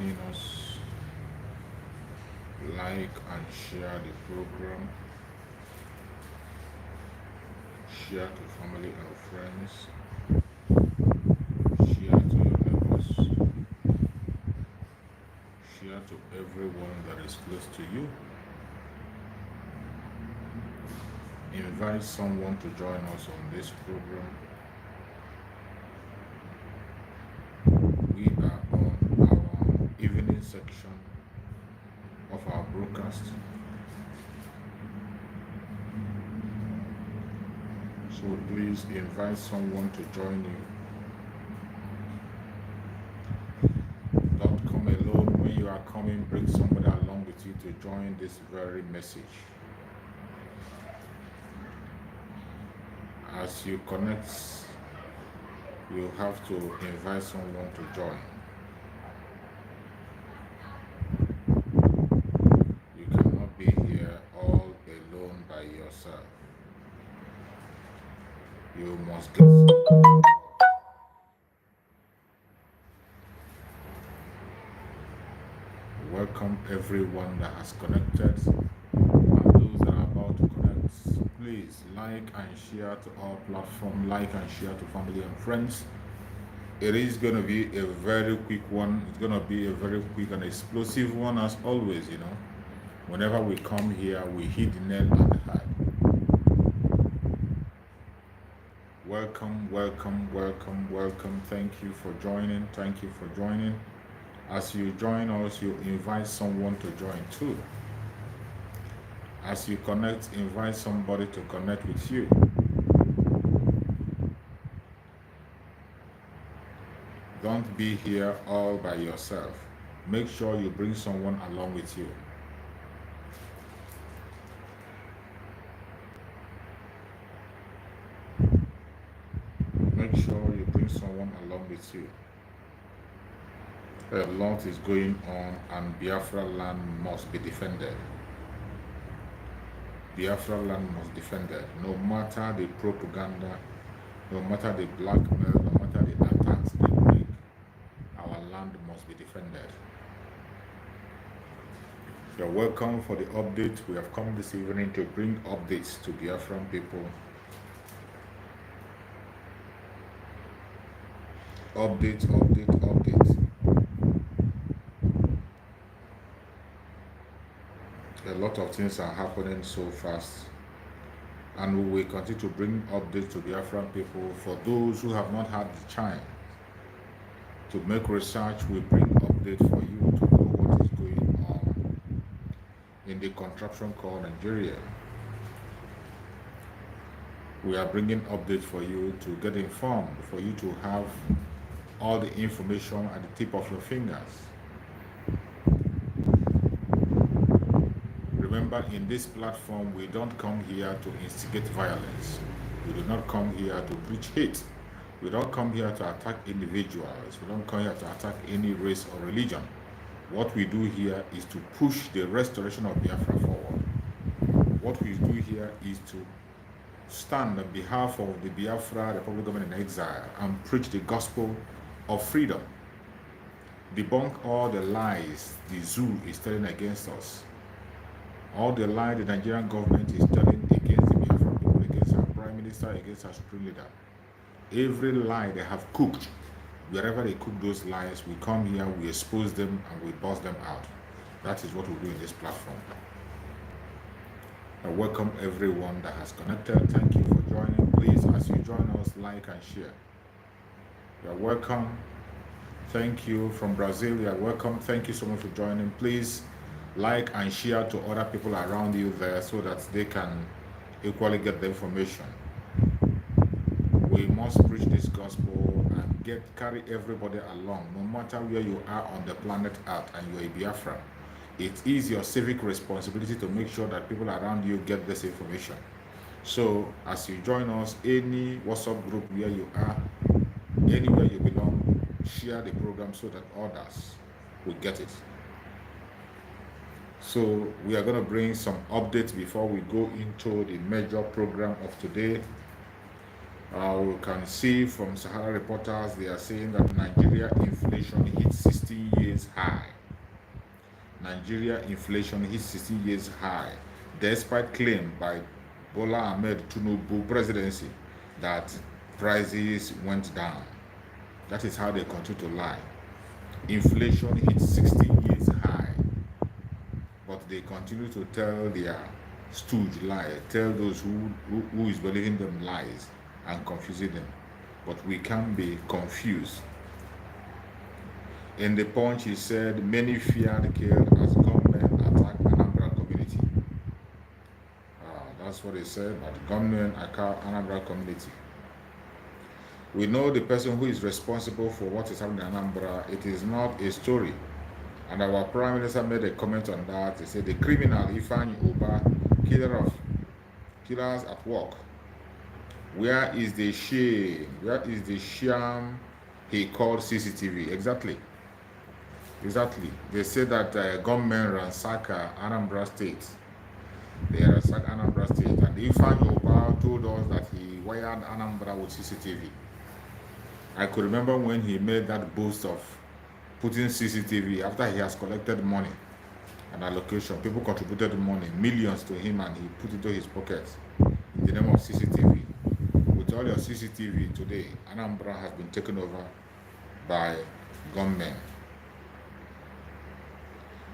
joining us. Like and share the program. Share to family and friends. Share to your neighbors. Share to everyone that is close to you. Invite someone to join us on this program. We are on our evening section of our broadcast. So please invite someone to join you. Don't come alone. When you are coming, bring somebody along with you to join this very message. As you connect, you have to invite someone to join. You cannot be here all alone by yourself. You must get support. Welcome everyone that has connected, and those that are about to connect. Please like and share to our platform, like and share to family and friends. It is going to be a very quick one. It's going to be a very quick and explosive one, as always. Whenever we come here, we hit the nail on the head. Welcome, welcome, welcome, welcome. Thank you for joining. Thank you for joining. As you join us, you invite someone to join too. As you connect, invite somebody to connect with you. Don't be here all by yourself. Make sure you bring someone along with you. Make sure you bring someone along with you. A lot is going on, and Biafra land must be defended. Biafra land must be defended. No matter the propaganda, no matter the blackmail, no matter the attacks they bring, our land must be defended. You're welcome for the update. We have come this evening to bring updates to Biafran people. Update, update, update. A lot of things are happening so fast, and we will continue to bring updates to Biafran people. For those who have not had the chance to make research, we bring updates for you to know what is going on in the contraption called Nigeria. We are bringing updates for you to get informed, for you to have all the information at the tip of your fingers. Remember, in this platform, we don't come here to instigate violence. We do not come here to preach hate. We don't come here to attack individuals. We don't come here to attack any race or religion. What we do here is to push the restoration of Biafra forward. What we do here is to stand on behalf of the Biafra Republic Government in Exile and preach the gospel of freedom. Debunk all the lies the zoo is telling against us. All the lies the Nigerian government is telling against the Biafran people, against our Prime Minister, against our Supreme Leader. Every lie they have cooked, wherever they cook those lies, we come here, we expose them, and we bust them out. That is what we do in this platform. I welcome everyone that has connected. Thank you for joining. Please, as you join us, like and share. You are welcome. Thank you from Brazil. You are welcome. Thank you so much for joining. Please like and share to other people around you there so that they can equally get the information. We must preach this gospel and carry everybody along, no matter where you are on the planet Earth and you are a Biafran. It is your civic responsibility to make sure that people around you get this information. So as you join us, any WhatsApp group where you are, anywhere you belong, share the program so that others will get it. So we are going to bring some updates before we go into the major program of today. We can see from Sahara reporters, they are saying that Nigeria inflation hit 16 years high. Nigeria inflation hit 16 years high, despite claim by Bola Ahmed Tinubu presidency that prices went down. That is how they continue to lie. Inflation hit 16 years high, but they continue to tell their stooge lie, tell those who is believing them lies and confusing them. But we can't be confused. In the Punch, he said many feared killed as gunmen attack Anambra community. That's what he said, but gunmen attack Anambra community. We know the person who is responsible for what is happening in Anambra. It is not a story. And our Prime Minister made a comment on that. He said the criminal Ifeanyi Ubah, killers at work. Where is the shame? Where is the sham he called CCTV? Exactly. They say that gunmen ransack Anambra State. They ransack Anambra State. And Ifeanyi Ubah told us that he wired Anambra with CCTV. I could remember when he made that boast of putting CCTV after he has collected money and allocation. People contributed money, millions to him, and he put it into his pockets in the name of CCTV. With all your CCTV today, Anambra has been taken over by gunmen.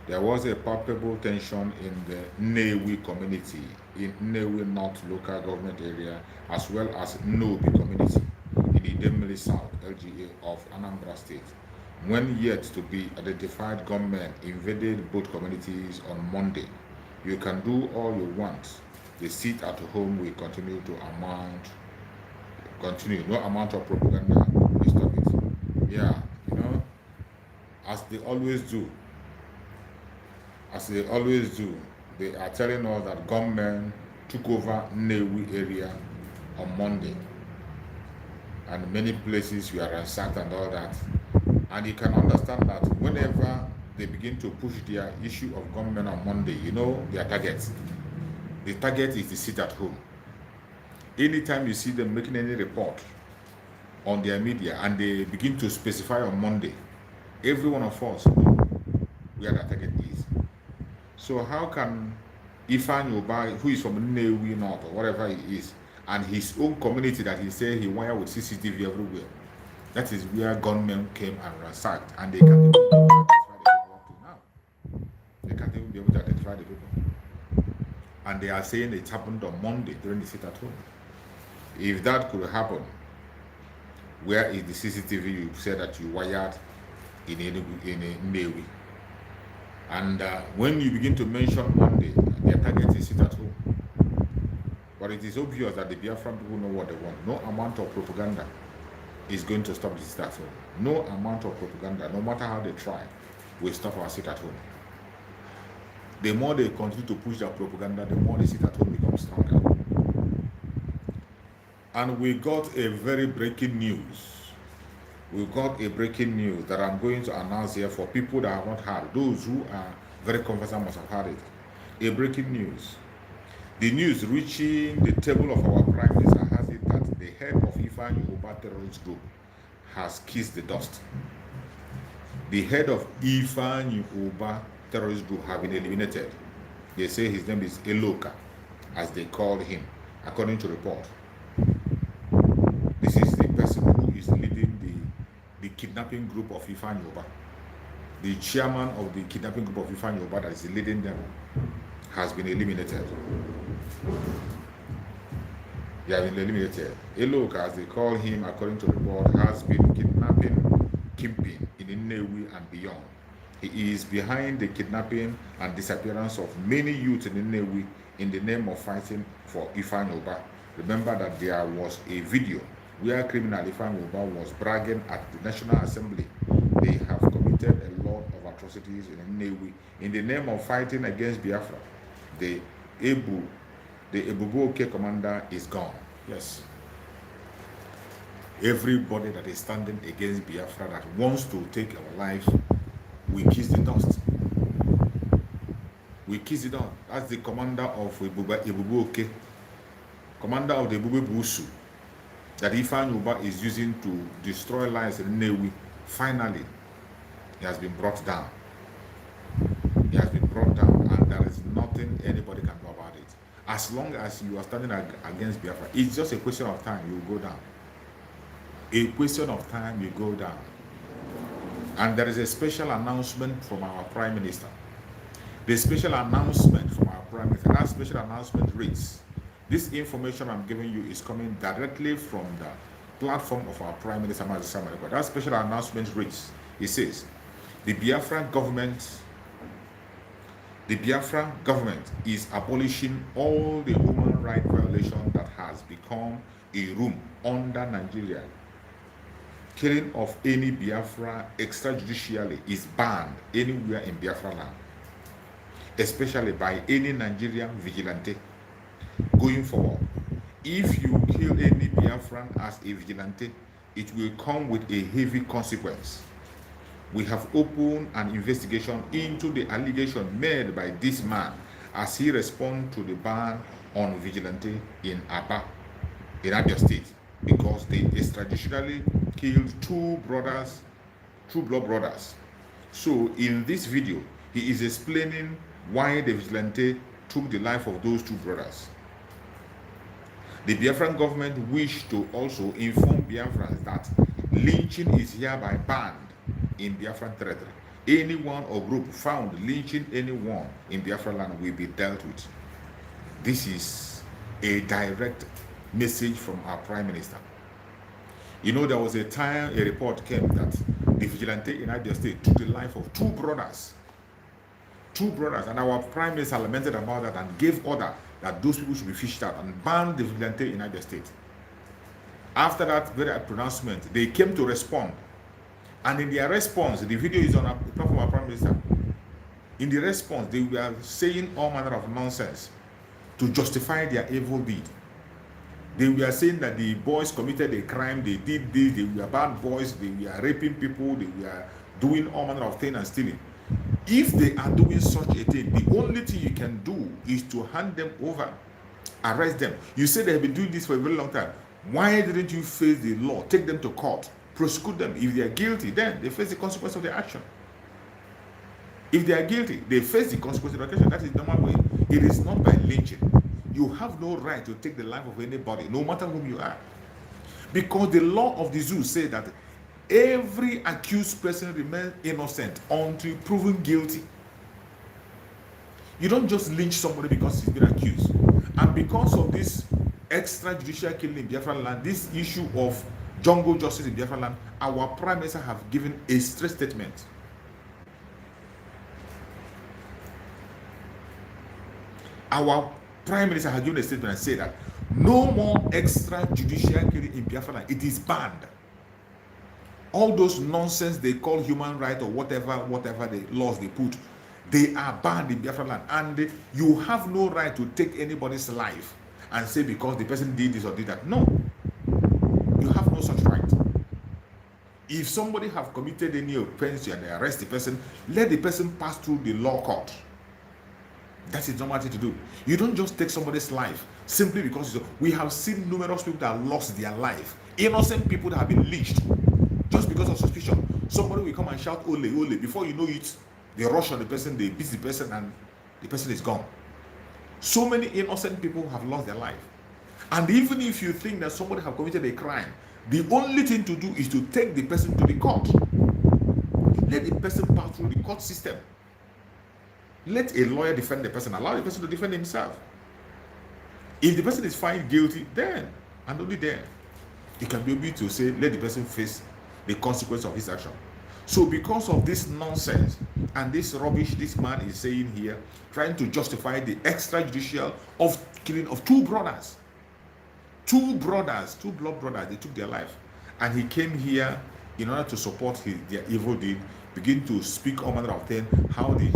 There was a palpable tension in the Nnewi community, in Nnewi North local government area, as well as Nobi community in Idemili South, LGA of Anambra State, when yet to be identified gunmen invaded both communities on Monday. You can do all you want. The seat at home will continue to continue. No amount of propaganda will stop it. Yeah, as they always do. They are telling us that gunmen took over Nnewi area on Monday. And many places were ransacked and all that. And you can understand that whenever they begin to push their issue of gunmen on Monday, their target. The target is the seat at home. Anytime you see them making any report on their media and they begin to specify on Monday, every one of us know where the target is. So how can Ifeanyi Ubah, who is from Nnewi North or whatever he is, and his own community that he said he wired with CCTV everywhere, that is where gunmen came and ransacked, and they can't even be able to identify the people up to now. They can't even be able to identify the people. And they are saying it happened on Monday during the sit at home. If that could happen, where is the CCTV you said that you wired in Nnewi? And when you begin to mention Monday, their target is sit at home. But it is obvious that the Biafran people know what they want. No amount of propaganda is going to stop the sit at home. No amount of propaganda, no matter how they try, will stop our sit at home. The more they continue to push their propaganda, the more the sit at home becomes stronger. And we got a very breaking news. We got a breaking news that I'm going to announce here for people that have not heard. Those who are very conversant must have heard it. A breaking news. The news reaching the table of our Prime Minister has it that the head of Ifeanyi Ubah terrorist group has kissed the dust. The head of Ifeanyi Ubah terrorist group have been eliminated. They say his name is Eloka, as they called him, according to report. This is the person who is leading the kidnapping group of Ifeanyi Ubah. The chairman of the kidnapping group of Ifeanyi Ubah that is leading them has been eliminated. They have been eliminated. Eloka, as they call him, according to the report, has been kidnapping kingpin in Nnewi and beyond. He is behind the kidnapping and disappearance of many youth in Nnewi in the name of fighting for Ifeanyi Ubah. Remember that there was a video where criminal Ifeanyi Ubah was bragging at the National Assembly. They have committed a lot of atrocities in Nnewi in the name of fighting against Biafra. The Ebubu commander is gone. Yes. Everybody that is standing against Biafra that wants to take our life, we kiss the dust. We kiss it down. That's the commander of Ebubu, commander of the Ebubu Busu, that Ifeanyi Ubah is using to destroy lives in Nnewi. Finally, he has been brought down. He brought down, and there is nothing anybody can do about it. As long as you are standing against Biafra, it's just a question of time you go down. A question of time you go down. And there is a special announcement from our Prime Minister. The special announcement from our Prime Minister, that special announcement reads, this information I'm giving you is coming directly from the platform of our Prime Minister, that special announcement reads, it says, the Biafran government is abolishing all the human rights violation that has become a room under Nigeria. Killing of any Biafra extrajudicially is banned anywhere in Biafra land, especially by any Nigerian vigilante. Going forward, if you kill any Biafran as a vigilante, it will come with a heavy consequence. We have opened an investigation into the allegation made by this man as he responds to the ban on vigilante in Aba, in Abia State, because they extrajudicially killed two blood brothers. So in this video, he is explaining why the vigilante took the life of those two brothers. The Biafran government wished to also inform Biafrans that lynching is hereby banned in Biafran territory. Anyone or group found lynching anyone in Biafran land will be dealt with. This is a direct message from our Prime Minister. You know, there was a time a report came that the vigilante in Abia State took the life of two brothers, and our Prime Minister lamented about that and gave order that those people should be fished out and banned the vigilante in Abia State. After that very pronouncement, they came to respond, and in their response, the video is on a platform of our Prime Minister. In the response, they were saying all manner of nonsense to justify their evil deed. They were saying that the boys committed a crime, they did this, they were bad boys, they were raping people, they were doing all manner of things and stealing. If they are doing such a thing, the only thing you can do is to hand them over, arrest them. You say they have been doing this for a very long time. Why didn't you face the law, take them to court, prosecute them? If they are guilty, then they face the consequence of their action. If they are guilty, they face the consequence of their action. That is the normal way. It is not by lynching. You have no right to take the life of anybody, no matter whom you are. Because the law of the zoo says that every accused person remains innocent until proven guilty. You don't just lynch somebody because he's been accused. And because of this extrajudicial killing in Biafran land, this issue of jungle justice in Biafran land, our Prime Minister have given a straight statement. Our Prime Minister has given a statement and said that no more extrajudicial killing in Biafra land. It is banned. All those nonsense they call human rights or whatever the laws they put, they are banned in Biafra land. And you have no right to take anybody's life and say because the person did this or did that. No. You have no such right. If somebody have committed any offense and they arrest the person, let the person pass through the law court. That is normal thing to do. You don't just take somebody's life simply because we have seen numerous people that lost their life. Innocent people that have been lynched just because of suspicion. Somebody will come and shout ole ole. Before you know it, they rush on the person, they beat the person, and the person is gone. So many innocent people have lost their life. And even if you think that somebody have committed a crime, the only thing to do is to take the person to the court. Let the person pass through the court system. Let a lawyer defend the person. Allow the person to defend himself. If the person is found guilty, then, and only then, it can be able to say, let the person face the consequence of his action. So because of this nonsense and this rubbish this man is saying here, trying to justify the extrajudicial of killing of two brothers, two blood brothers, they took their life. And he came here in order to support their evil deed, begin to speak all manner of things, how the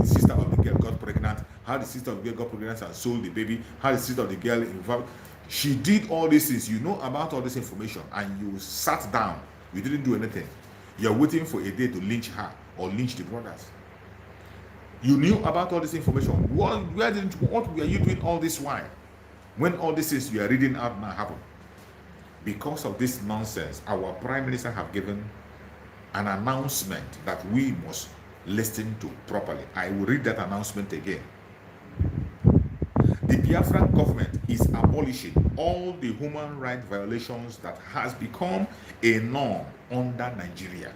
sister of the girl got pregnant, how the sister of the girl got pregnant and sold the baby, how the sister of the girl involved. She did all these things. You know about all this information, and you sat down. You didn't do anything. You're waiting for a day to lynch her or lynch the brothers. You knew about all this information. What were you doing all this while? When all this is you are reading out now happen? Because of this nonsense, our Prime Minister have given an announcement that we must listen to properly. I will read that announcement again. The Biafran government is abolishing all the human rights violations that has become a norm under Nigeria.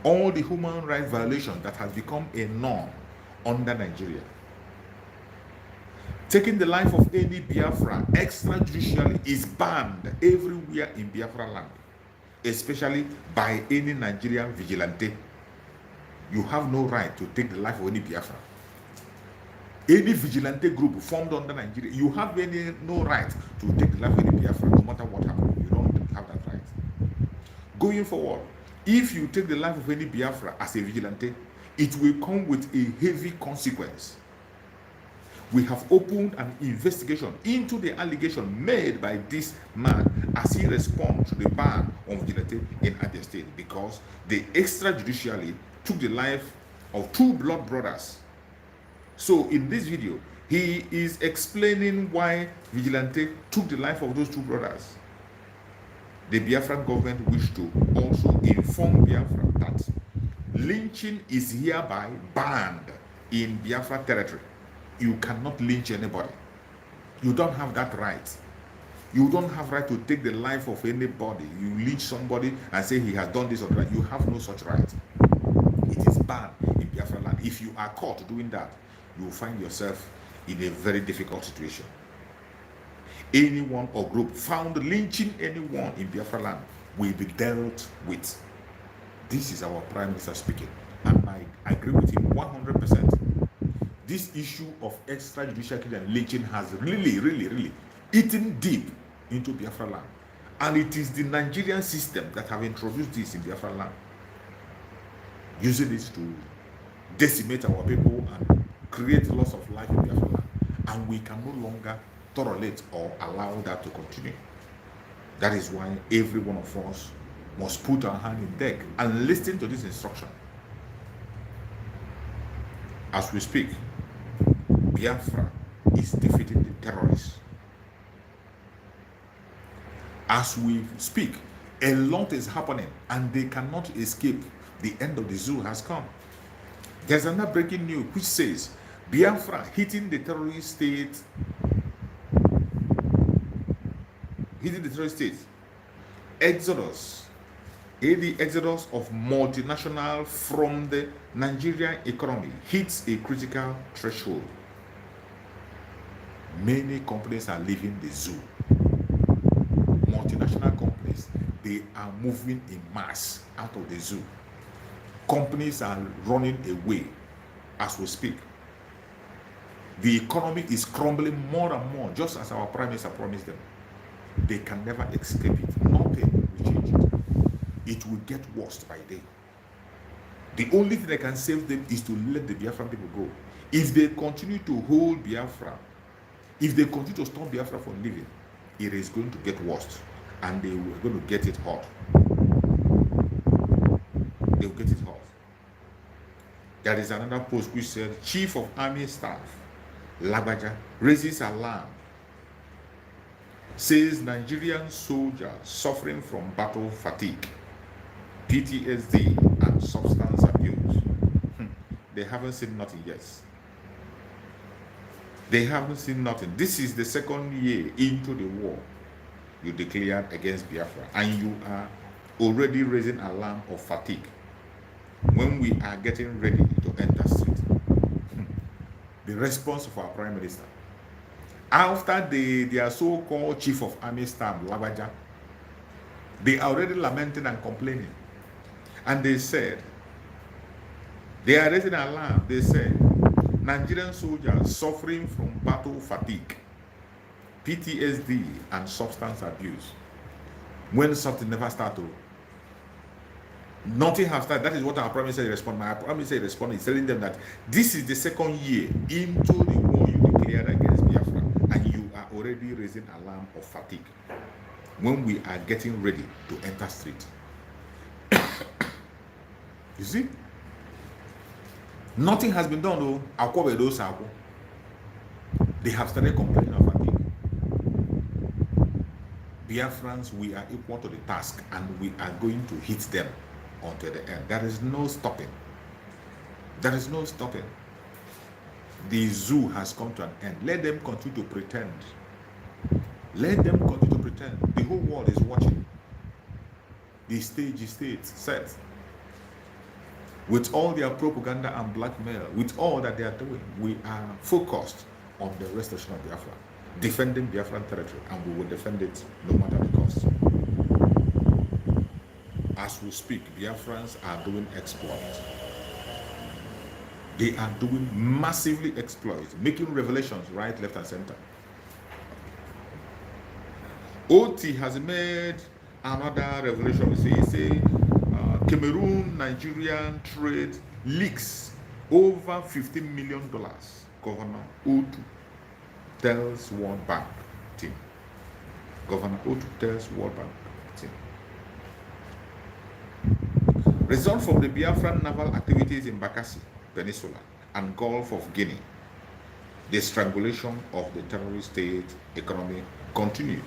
All the human rights violations that has become a norm under Nigeria. Taking the life of any Biafra extrajudicially is banned everywhere in Biafra land, especially by any Nigerian vigilante. You have no right to take the life of any Biafra. Any vigilante group formed under Nigeria, you have no right to take the life of any Biafra, no matter what happens. You don't have that right. Going forward, if you take the life of any Biafra as a vigilante, it will come with a heavy consequence. We have opened an investigation into the allegation made by this man as he responds to the ban on vigilante in Abia State, because they extrajudicially took the life of two blood brothers. So in this video, he is explaining why vigilante took the life of those two brothers. The Biafran government wished to also inform Biafra that lynching is hereby banned in Biafra territory. You cannot lynch anybody. You don't have that right. You don't have right to take the life of anybody. You lynch somebody and say he has done this or that. You have no such right. It is banned in Biafra land. If you are caught doing that, you will find yourself in a very difficult situation. Anyone or group found lynching anyone in Biafra land will be dealt with. This is our Prime Minister speaking, and I agree with him 100%. This issue of extrajudicial killing and lynching has really eaten deep into Biafra land, and it is the Nigerian system that have introduced this in Biafra land, using this to decimate our people and create loss of life in Biafra land, and we can no longer tolerate or allow that to continue. That is why every one of us must put our hand in deck and listen to this instruction. As we speak, Biafra is defeating the terrorists. As we speak, a lot is happening and they cannot escape. The end of the zoo has come. There's another breaking news which says Biafra hitting the terrorist state. Exodus. The exodus of multinational from the Nigerian economy hits a critical threshold. Many companies are leaving the zoo. Multinational companies, they are moving in mass out of the zoo. Companies are running away as we speak. The economy is crumbling more and more, just as our Prime Minister promised them. They can never escape it. Nothing will change it. It will get worse by day. The only thing that can save them is to let the Biafran people go. If they continue to hold Biafra, if they continue to stop Biafra from living, it is going to get worse, and they are going to get it hot. They will get it hot. There is another post which said, Chief of Army Staff Lagbaja raises alarm, says Nigerian soldiers suffering from battle fatigue, PTSD, and substance abuse. They haven't seen nothing yet. They haven't seen nothing. This is the second year into the war you declared against Biafra, and you are already raising alarm of fatigue when we are getting ready to enter street. The response of our Prime Minister, after their so-called Chief of Army Staff, Lagbaja, they are already lamenting and complaining. And they said, they are raising alarm. They said, Nigerian soldiers suffering from battle fatigue, PTSD, and substance abuse. When something never started, nothing has started. That is what our Prime Minister responded. My Prime Minister responded, telling them that this is the second year into the war you declared against Biafra, and you are already raising alarm of fatigue when we are getting ready to enter street. You see? Nothing has been done though. They have started complaining of fatigue. Biafrans, we are equal to the task, and we are going to hit them until the end. There is no stopping. There is no stopping. The zoo has come to an end. Let them continue to pretend. Let them continue to pretend. The whole world is watching. The stage is set. With all their propaganda and blackmail, with all that they are doing, we are focused on the restoration of Biafra, defending Biafran territory, and we will defend it no matter the cost. As we speak, Biafrans are doing exploits. They are doing massively exploits, making revelations right, left, and center. OT has made another revelation. He say Cameroon Nigerian trade leaks over $15 million. Governor Otu tells World Bank team. Governor Otu tells World Bank team. Result from the Biafran naval activities in Bakassi Peninsula and Gulf of Guinea. The strangulation of the terrorist state economy continues.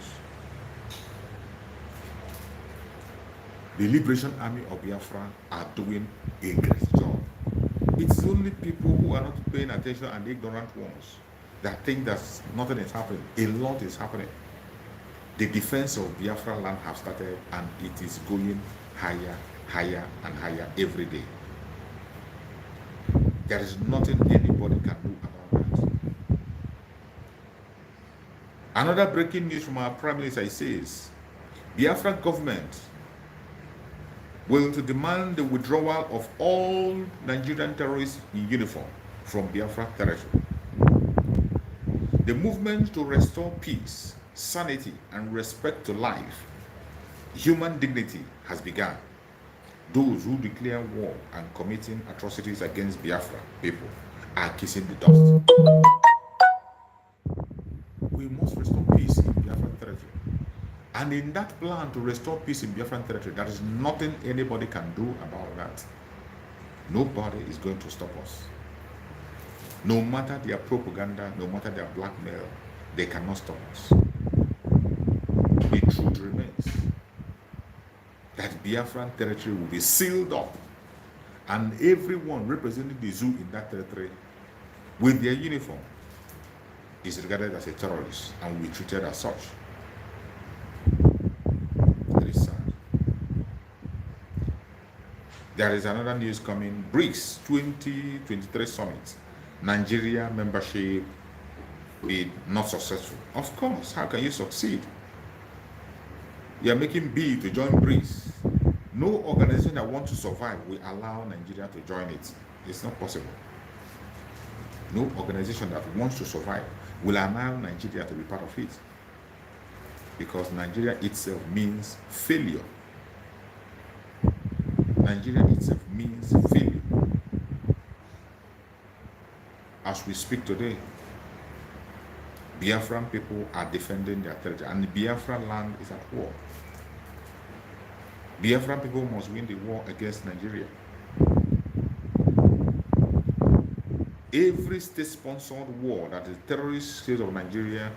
The Liberation Army of Biafra are doing a great job. It's only people who are not paying attention and the ignorant ones that think that nothing is happening. A lot is happening. The defense of Biafra land has started, and it is going higher, higher, and higher every day. There is nothing anybody can do about that. Another breaking news from our Prime Minister says, Biafra government will to demand the withdrawal of all Nigerian terrorists in uniform from Biafra territory. The movement to restore peace, sanity, and respect to life, human dignity has begun. Those who declare war and committing atrocities against Biafra people are kissing the dust. We must restore peace in Biafra territory. And in that plan to restore peace in Biafran territory, there is nothing anybody can do about that. Nobody is going to stop us. No matter their propaganda, no matter their blackmail, they cannot stop us. The truth remains that Biafran territory will be sealed up, and everyone representing the zoo in that territory with their uniform is regarded as a terrorist and will be treated as such. There is another news coming. BRICS 2023 summit. Nigeria membership bid not successful. Of course, how can you succeed? You are making bid to join BRICS. No organization that wants to survive will allow Nigeria to join it. It's not possible. No organization that wants to survive will allow Nigeria to be part of it. Because Nigeria itself means failure. Nigeria itself means failure. As we speak today, Biafran people are defending their territory, and the Biafran land is at war. Biafran people must win the war against Nigeria. Every state-sponsored war that the terrorist state of Nigeria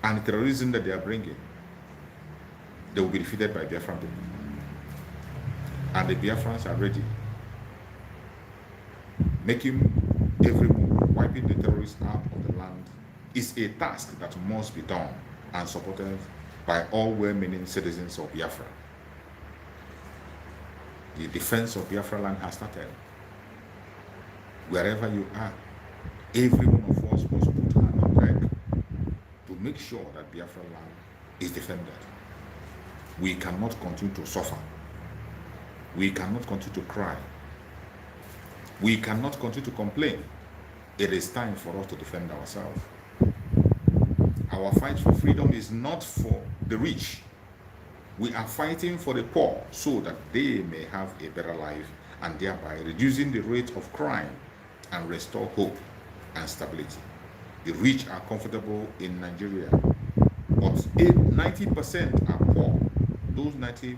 and the terrorism that they are bringing, they will be defeated by Biafran people. And the Biafrans are ready, making every move, wiping the terrorists out of the land is a task that must be done and supported by all well-meaning citizens of Biafra. The defense of Biafra land has started. Wherever you are, every one of us must put hand on deck to make sure that Biafra land is defended. We cannot continue to suffer. We cannot continue to cry. We cannot continue to complain. It is time for us to defend ourselves. Our fight for freedom is not for the rich. We are fighting for the poor so that they may have a better life, and thereby reducing the rate of crime and restore hope and stability. The rich are comfortable in Nigeria, but 90% are poor. Those 90%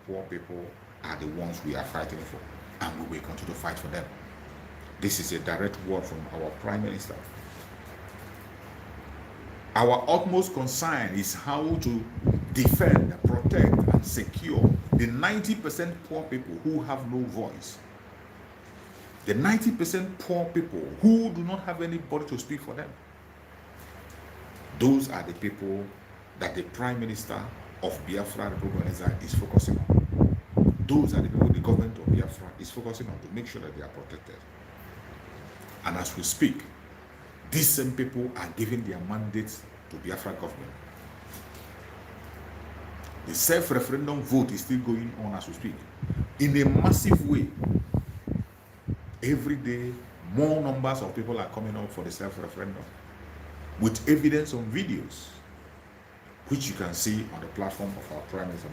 poor people are the ones we are fighting for, and we will continue to fight for them. This is a direct word from our Prime Minister. Our utmost concern is how to defend, protect, and secure the 90% poor people who have no voice. The 90% poor people who do not have anybody to speak for them. Those are the people that the Prime Minister of Biafra Republic is focusing on. Those are the people the government of Biafra is focusing on to make sure that they are protected. And as we speak, these same people are giving their mandates to Biafra government. The self-referendum vote is still going on as we speak in a massive way. Every day, more numbers of people are coming up for the self-referendum with evidence on videos, which you can see on the platform of our Prime Minister.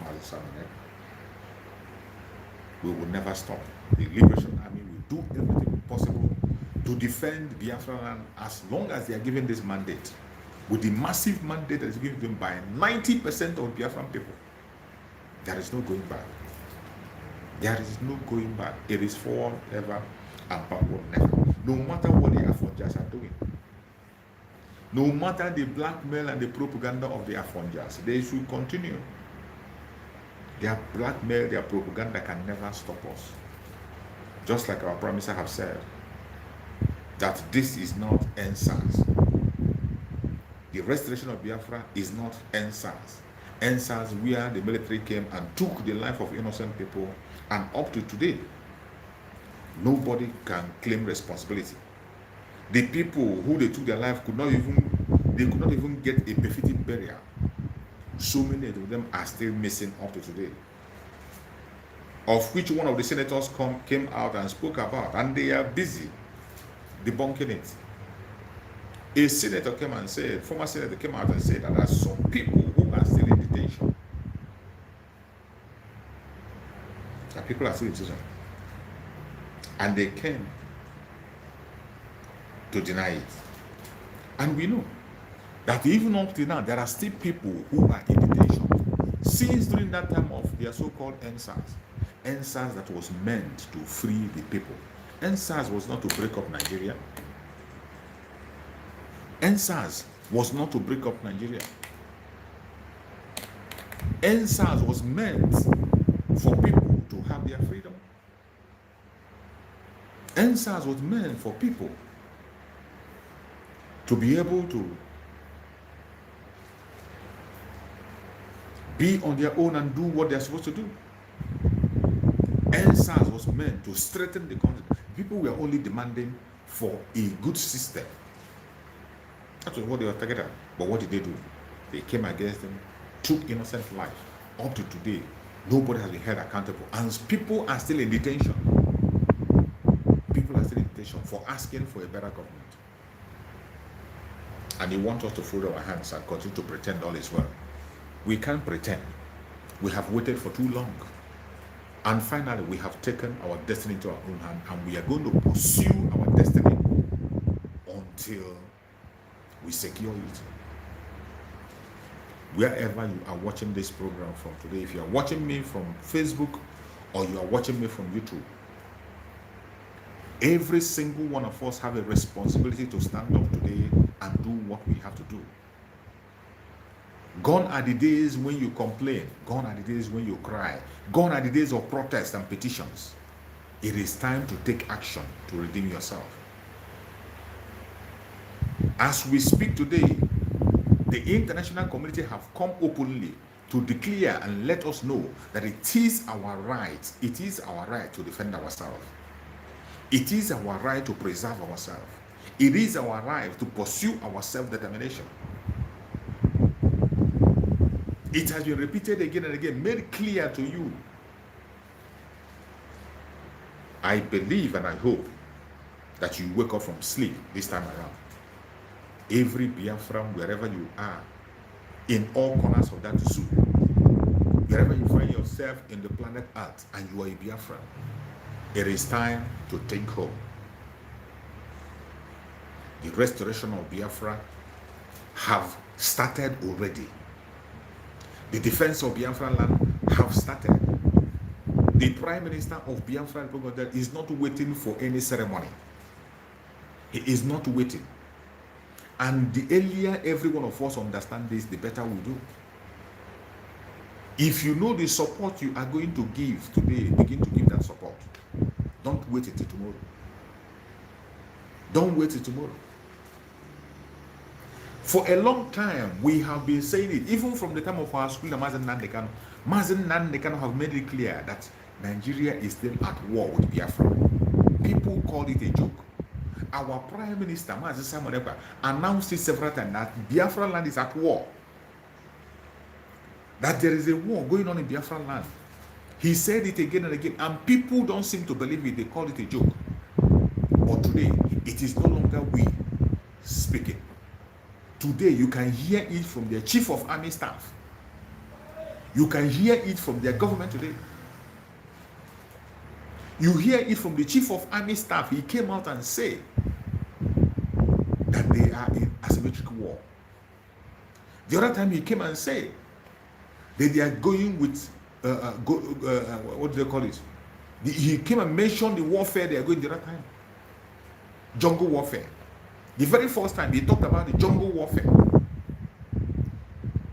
We will never stop. The Liberation Army will do everything possible to defend Biafra land as long as they are given this mandate, with the massive mandate that is given to them by 90% of Biafran people. There is no going back. There is no going back. It is forward ever and backward never. No matter what the Afonjas are doing, no matter the blackmail and the propaganda of the Afonjas, they should continue. Their blackmail, their propaganda can never stop us. Just like our Prime Minister have said, that this is not NSAS. The restoration of Biafra is not NSAS. NSAS, where the military came and took the life of innocent people, and up to today, nobody can claim responsibility. The people who they took their life could not even get a befitting burial. So many of them are still missing up to today. Of which one of the senators came out and spoke about, and they are busy debunking it. A senator came and said, former senator came out and said that there are some people who are still in detention. That people are still in detention. And they came to deny it. And we know that even up to now, there are still people who are in detention. Since during that time of their so-called NSAS that was meant to free the people. NSAS was not to break up Nigeria. NSAS was not to break up Nigeria. NSAS was meant for people to have their freedom. NSAS was meant for people to be able to be on their own and do what they're supposed to do. NSAS was meant to strengthen the country. People were only demanding for a good system. That was what they were targeted. But what did they do? They came against them, took innocent life. Up to today, nobody has been held accountable. And people are still in detention. People are still in detention for asking for a better government. And they want us to fold our hands and continue to pretend all is well. We can't pretend. We have waited for too long. And finally, we have taken our destiny to our own hand, and we are going to pursue our destiny until we secure it. Wherever you are watching this program from today, if you are watching me from Facebook or you are watching me from YouTube, every single one of us have a responsibility to stand up today and do what we have to do. Gone are the days when you complain. Gone are the days when you cry. Gone are the days of protest and petitions. It is time to take action to redeem yourself. As we speak today, the international community have come openly to declare and let us know that it is our right. It is our right to defend ourselves. It is our right to preserve ourselves. It is our right to pursue our self-determination. It has been repeated again and again, made clear to you. I believe and I hope that you wake up from sleep this time around. Every Biafran, wherever you are, in all corners of that zoo, wherever you find yourself in the planet Earth and you are a Biafran, it is time to take home. The restoration of Biafra have started already. The defense of Biafran land have started. The Prime Minister of Biafra is not waiting for any ceremony. He is not waiting. And the earlier every one of us understand this, the better we do. If you know the support you are going to give today, begin to give that support. Don't wait until tomorrow. Don't wait till tomorrow. For a long time, we have been saying it, even from the time of our school, Mazen Nandekano. Mazen Nandekano have made it clear that Nigeria is still at war with Biafra. People call it a joke. Our Prime Minister, Mazen Simon Ekpa, announced it several times that Biafra land is at war. That there is a war going on in Biafra land. He said it again and again, and people don't seem to believe it. They call it a joke. But today, it is no longer we speaking. Today, you can hear it from their chief of army staff. You can hear it from their government today. You hear it from the chief of army staff. He came out and said that they are in asymmetric war. The other time he came and said that they are going with, what do they call it? He came and mentioned the warfare they are going the other time. Jungle warfare. The very first time he talked about the jungle warfare.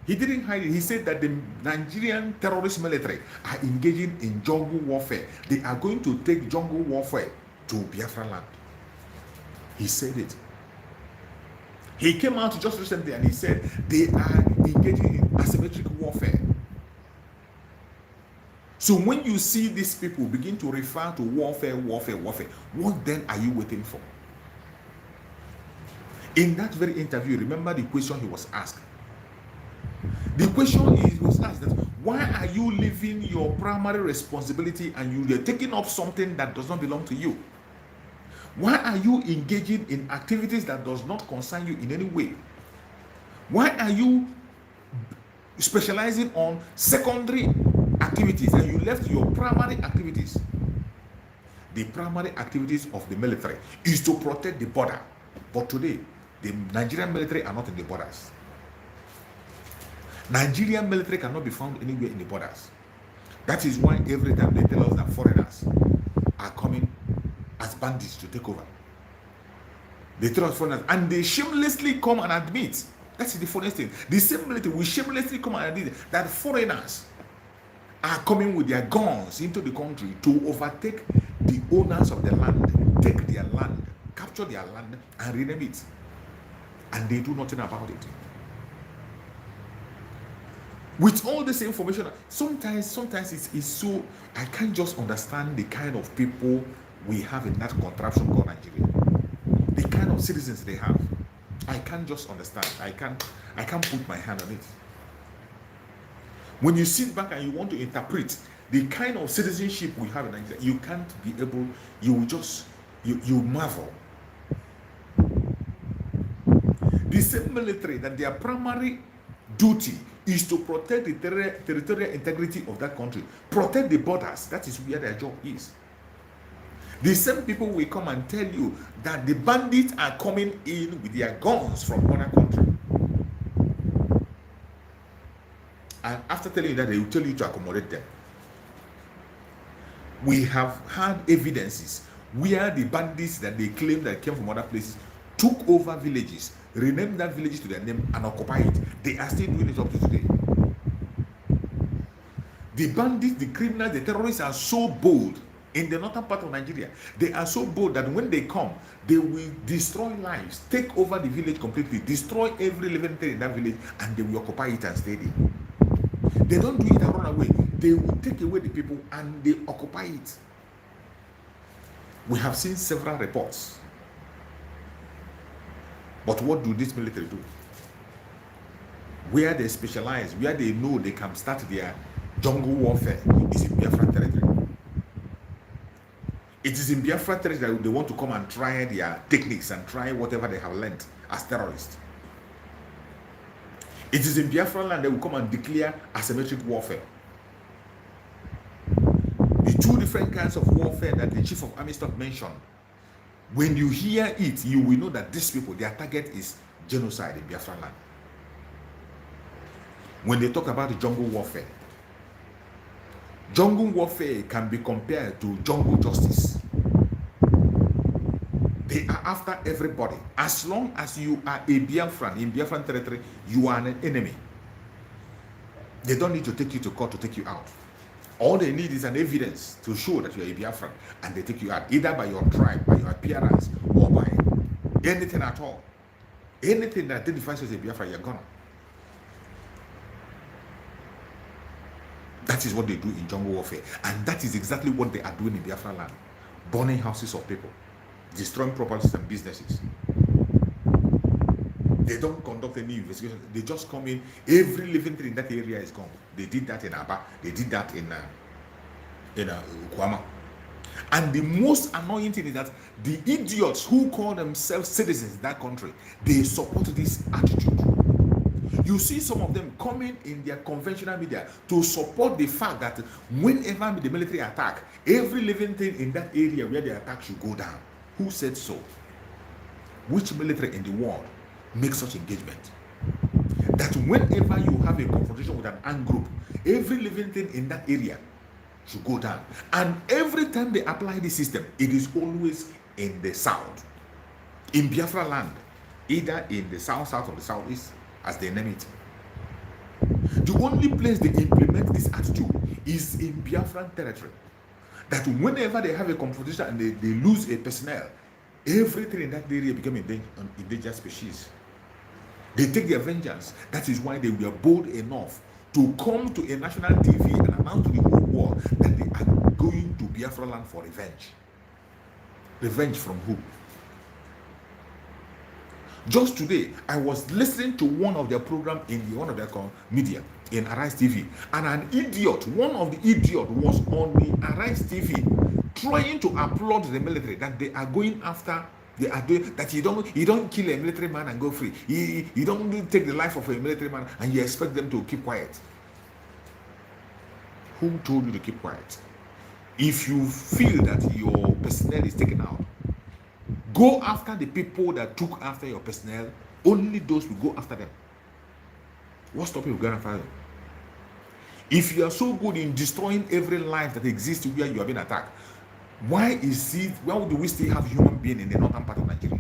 He didn't hide it. He said that the Nigerian terrorist military are engaging in jungle warfare. They are going to take jungle warfare to Biafra land. He said it. He came out just recently and he said they are engaging in asymmetric warfare. So when you see these people begin to refer to warfare, what then are you waiting for? In that very interview, remember the question he was asked. The question was asked that why are you leaving your primary responsibility and you're taking up something that does not belong to you? Why are you engaging in activities that does not concern you in any way? Why are you specializing on secondary activities and you left your primary activities? The primary activities of the military is to protect the border. But today, the Nigerian military are not in the borders. Nigerian military cannot be found anywhere in the borders. That is why every time they tell us that foreigners are coming as bandits to take over. They tell us foreigners, and they shamelessly come and admit. That's the funniest thing. The same military will shamelessly come and admit that foreigners are coming with their guns into the country to overtake the owners of the land, take their land, capture their land, and rename it. And they do nothing about it. With all this information, sometimes it's so, I can't just understand the kind of people we have in that contraption called Nigeria. The kind of citizens they have. I can't just understand. I can't put my hand on it. When you sit back and you want to interpret the kind of citizenship we have in Nigeria, you can't be able, you marvel. The same military that their primary duty is to protect the territorial integrity of that country, protect the borders. That is where their job is. The same people will come and tell you that the bandits are coming in with their guns from other country. And after telling you that, they will tell you to accommodate them. We have had evidences where the bandits that they claim that came from other places took over villages, renamed that village to their name and occupy it. They are still doing it up to today. The bandits, the criminals, the terrorists are so bold in the northern part of Nigeria. They are so bold that when they come, they will destroy lives, take over the village completely, destroy every living thing in that village, and they will occupy it and stay there. They don't do it and run away. They will take away the people and they occupy it. We have seen several reports. But what do this military do? Where they specialize, where they know they can start their jungle warfare is in Biafran territory. It is in Biafran territory that they want to come and try their techniques and try whatever they have learned as terrorists. It is in Biafran land they will come and declare asymmetric warfare. The two different kinds of warfare that the chief of army staff mentioned, when you hear it, you will know that these people, their target is genocide in Biafran land. When they talk about the jungle warfare can be compared to jungle justice. They are after everybody. As long as you are a Biafran in Biafran territory, you are an enemy. They don't need to take you to court to take you out. All they need is an evidence to show that you are a Biafran, and they take you out, either by your tribe, by your appearance, or by Anything at all. Anything that identifies as a Biafra, you're gonna. That is what they do in jungle warfare. And that is exactly what they are doing in Biafra land. Burning houses of people, destroying properties and businesses. They don't conduct any investigation. They just come in. Every living thing in that area is gone. They did that in Aba. They did that in Kwama. And the most annoying thing is that the idiots who call themselves citizens in that country, they support this attitude. You see some of them coming in their conventional media to support the fact that whenever the military attack, every living thing in that area where they attack should go down. Who said so? Which military in the world makes such engagement? That whenever you have a confrontation with an armed group, every living thing in that area should go down. And every time they apply the system, it is always in the south. In Biafra land, either in the south or the southeast, as they name it. The only place they implement this attitude is in Biafran territory. That whenever they have a confrontation and they lose a personnel, everything in that area becomes endangered species. They take their vengeance. That is why they were bold enough to come to a national TV and announce to the whole world that they are going to Biafra land for revenge. Revenge from who? Just today, I was listening to one of their program in one of their media in Arise TV, and an idiot, one of the idiots, was on the Arise TV trying to applaud the military that they are going after. They are doing that. You don't kill a military man and go free. You don't take the life of a military man and you expect them to keep quiet. Who told you to keep quiet? If you feel that your personnel is taken out, go after the people that took after your personnel. Only those will go after them. What's stopping you going after them? If you are so good in destroying every life that exists where you have been attacked, why do we still have human beings in the northern part of Nigeria?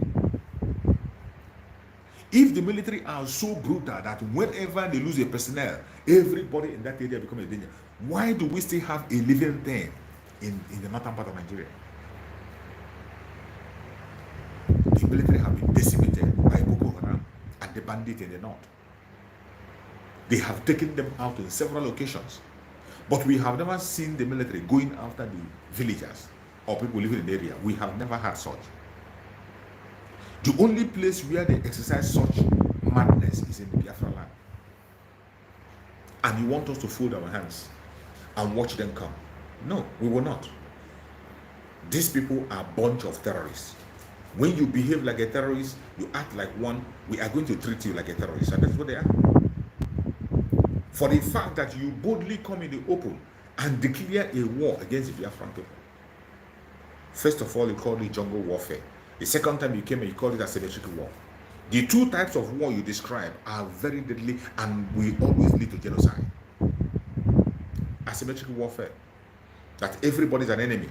If the military are so brutal that whenever they lose a personnel, everybody in that area becomes a danger, why do we still have a living thing in the northern part of Nigeria? The military have been decimated by Boko Haram and the bandits in the north. They have taken them out in several locations. But we have never seen the military going after the villagers or people living in the area. We have never had such. The only place where they exercise such madness is in the Biafra land. And you want us to fold our hands and watch them come? No, we will not. These people are a bunch of terrorists. When you behave like a terrorist, you act like one, we are going to treat you like a terrorist. And that's what they are. For the fact that you boldly come in the open and declare a war against the Biafran people. First of all, you called it jungle warfare. The second time you came, you called it asymmetric war. The two types of war you describe are very deadly and will always lead to genocide. Asymmetric warfare, that everybody is an enemy,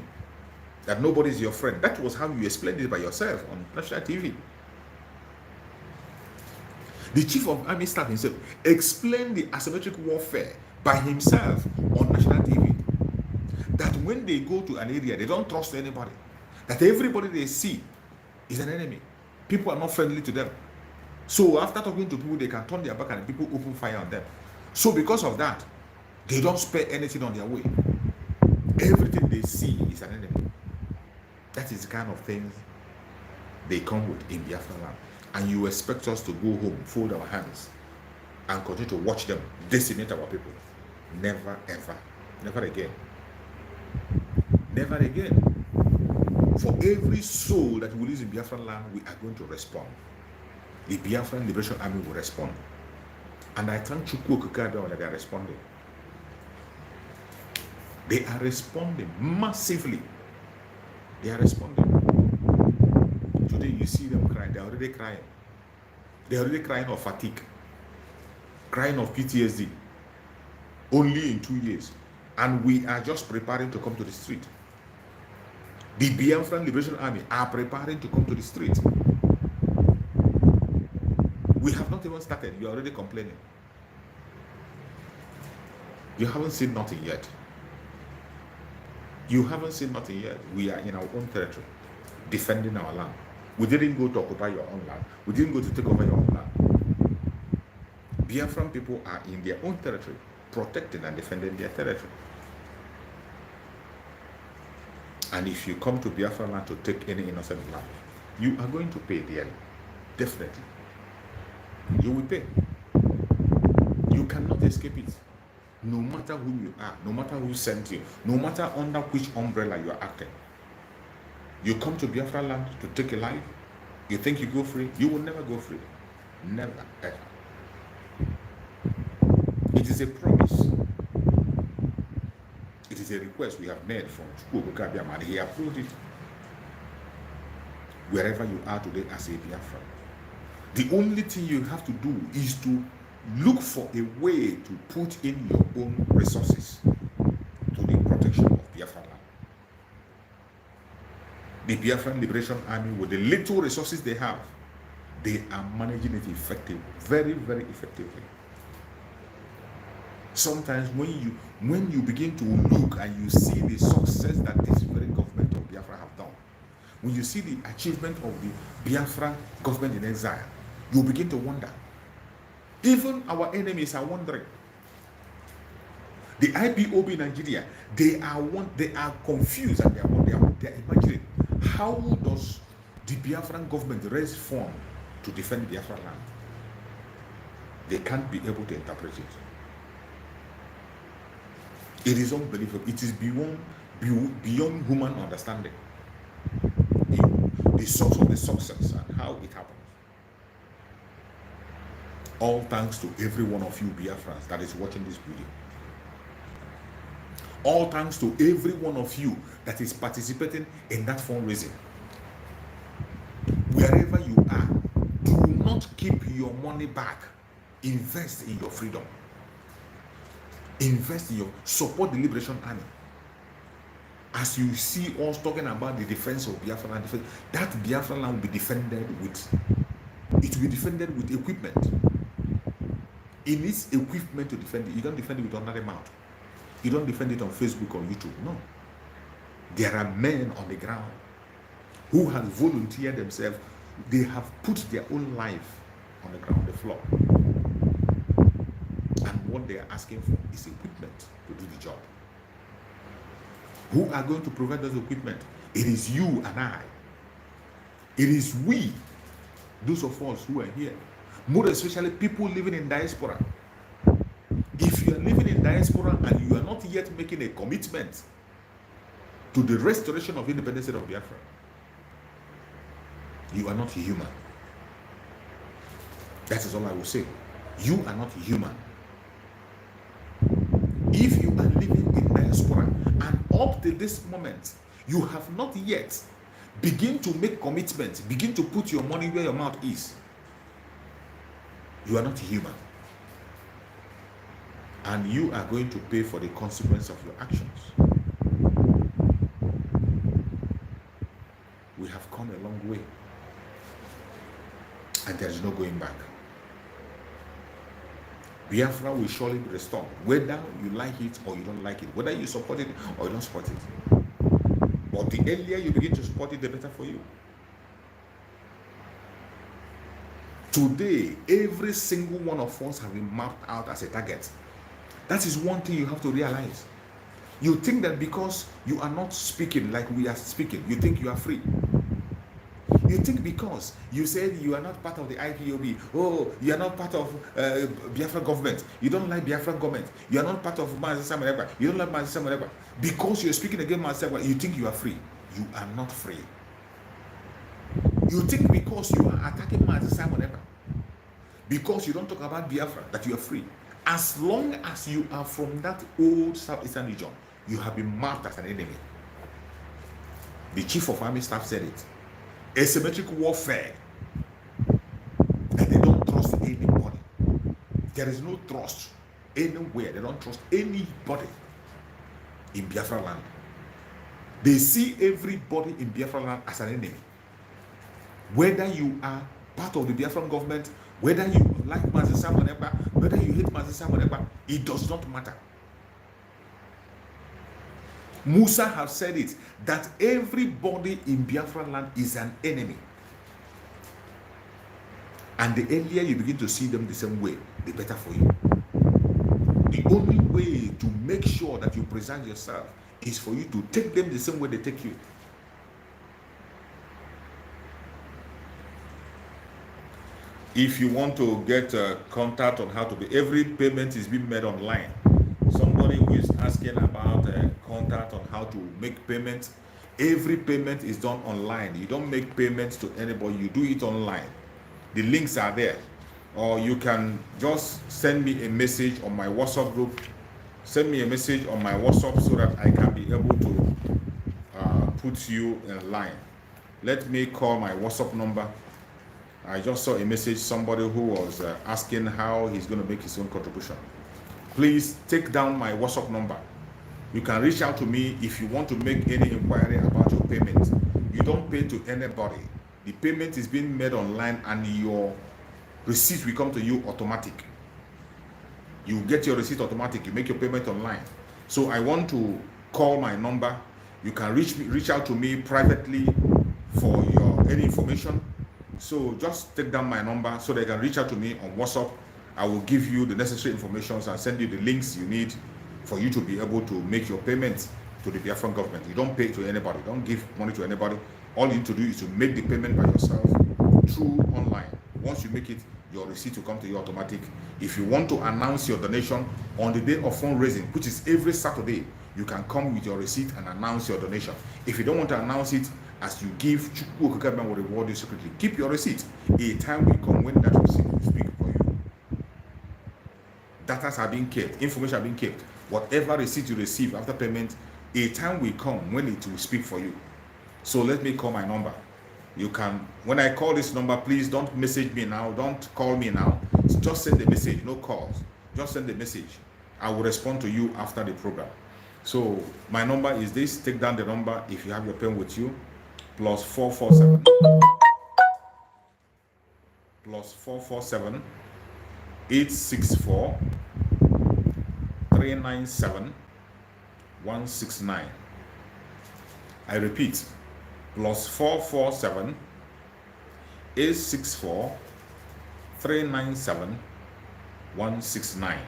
that nobody is your friend. That was how you explained it by yourself on national TV. The chief of army staff himself explained the asymmetric warfare by himself on national TV. That when they go to an area, they don't trust anybody. That everybody they see is an enemy. People are not friendly to them. So after talking to people, they can turn their back and people open fire on them. So because of that, they don't spare anything on their way. Everything they see is an enemy. That is the kind of things they come with in Biafra land. And you expect us to go home, fold our hands, and continue to watch them decimate our people. Never, ever. Never again. Never again. For every soul that we lose in Biafran land, we are going to respond. The Biafran Liberation Army will respond. And I thank Chukwu Okikada that they are responding. They are responding massively. They are responding. Today you see them crying. They are already crying. They are already crying of fatigue. Crying of PTSD. Only in 2 years. And we are just preparing to come to the street. The Biafran Liberation Army are preparing to come to the street. We have not even started. You are already complaining. You haven't seen nothing yet. You haven't seen nothing yet. We are in our own territory, defending our land. We didn't go to occupy your own land. We didn't go to take over your own land. Biafran people are in their own territory, protecting and defending their territory. And if you come to Biafran land to take any innocent life, you are going to pay dearly. Definitely. You will pay. You cannot escape it. No matter who you are, no matter who sent you, no matter under which umbrella you are acting. You come to Biafra land to take a life, you think you go free, you will never go free. Never, ever. It is a promise. It is a request we have made from Chukwuka, and he approved it. Wherever you are today as a Biafran, the only thing you have to do is to look for a way to put in your own resources to the protection of Biafra land. The Biafran Liberation Army, with the little resources they have, they are managing it effectively, very, very effectively. Sometimes when you begin to look and you see the success that this very government of Biafra have done, when you see the achievement of the Biafran government in exile, you begin to wonder. Even our enemies are wondering. The IPOB in Nigeria, they are confused, and they are imagining, how does the Biafran government raise funds to defend Biafra land? They can't be able to interpret it. It is unbelievable. It is beyond human understanding. The source of the success and how it happens. All thanks to every one of you Biafrans that is watching this video. All thanks to every one of you that is participating in that fundraising. Wherever you are, do not keep your money back. Invest in your freedom. Invest in your support the Liberation Army. As you see us talking about the defense of Biafra land, that Biafra land will be defended with, it will be defended with equipment. It needs equipment to defend it. You don't defend it with ordinary mouth. You don't defend it on Facebook or YouTube. No. There are men on the ground who have volunteered themselves. They have put their own life on the ground, the floor. And what they are asking for is equipment to do the job. Who are going to provide those equipment? It is you and I. It is we, those of us who are here. More especially people living in diaspora. If you are living in diaspora and you are not yet making a commitment to the restoration of independence of Biafra, you are not human. That is all I will say. You are not human. If you are living in diaspora and up to this moment, you have not yet begin to make commitments, begin to put your money where your mouth is, you are not human. And you are going to pay for the consequence of your actions. We have come a long way. And there is no going back. Biafra will surely be restored, whether you like it or you don't like it, whether you support it or you don't support it. But the earlier you begin to support it, the better for you. Today, every single one of us have been mapped out as a target. That is one thing you have to realize. You think that because you are not speaking like we are speaking, you think you are free. You think because you said you are not part of the IPOB, oh, you are not part of Biafra government, you don't like Biafra government, you are not part of Mazisa Maneba, you don't like Mazisa Maneba, because you are speaking against Mazisa Maneba, you think you are free. You are not free. You think because you are attacking Mazisa Maneba, because you don't talk about Biafra, that you are free. As long as you are from that old Southeastern region, you have been marked as an enemy. The chief of army staff said it. Asymmetric warfare, and they don't trust anybody. There is no trust anywhere. They don't trust anybody in Biafra land. They see everybody in Biafra land as an enemy. Whether you are part of the Biafran government, whether you like Mazisa Maneba, whether you hate Mazisa Maneba, it does not matter. Musa has said it, that everybody in Biafra land is an enemy. And the earlier you begin to see them the same way, the better for you. The only way to make sure that you present yourself is for you to take them the same way they take you. If you want to get contact on how to be, every payment is being made online. Somebody who is asking about contact on how to make payments, every payment is done online. You don't make payments to anybody, you do it online. The links are there. Or you can just send me a message on my WhatsApp group. Send me a message on my WhatsApp so that I can be able to put you in line. Let me call my WhatsApp number. I just saw a message, somebody who was asking how he's going to make his own contribution. Please take down my WhatsApp number. You can reach out to me if you want to make any inquiry about your payment. You don't pay to anybody. The payment is being made online and your receipt will come to you automatic. You get your receipt automatic. You make your payment online. So I want to call my number. You can reach out to me privately for your any information. So just take down my number so they can reach out to me on WhatsApp. I will give you the necessary information and send you the links you need for you to be able to make your payments to the Biafran government. You don't pay to anybody. Don't give money to anybody. All you need to do is to make the payment by yourself through online. Once you make it, your receipt will come to you automatic. If you want to announce your donation on the day of fundraising, which is every Saturday, you can come with your receipt and announce your donation. If you don't want to announce it, as you give, Chukwu will reward you secretly. Keep your receipt. A time will come when that receipt will speak for you. Data are being kept, information are being kept. Whatever receipt you receive after payment, a time will come when it will speak for you. So let me call my number. You can, when I call this number, please don't message me now. Don't call me now. Just send the message, no calls. Just send the message. I will respond to you after the program. So my number is this. Take down the number if you have your pen with you. +447 864 397 169. I repeat, +447 864 397 169.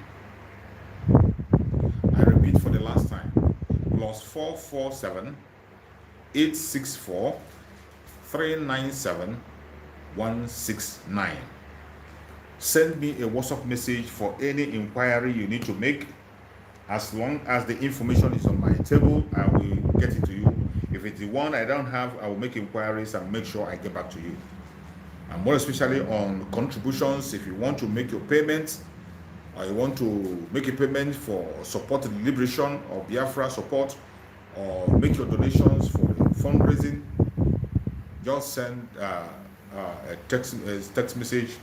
I repeat for the last time, +447 864 397 169. Send me a WhatsApp message for any inquiry you need to make. As long as the information is on my table, I will get it to you. If it's the one I don't have, I will make inquiries and make sure I get back to you. And more especially on contributions, if you want to make your payments, or you want to make a payment for support the liberation of Biafra support, or make your donations for the fundraising, just send a text message.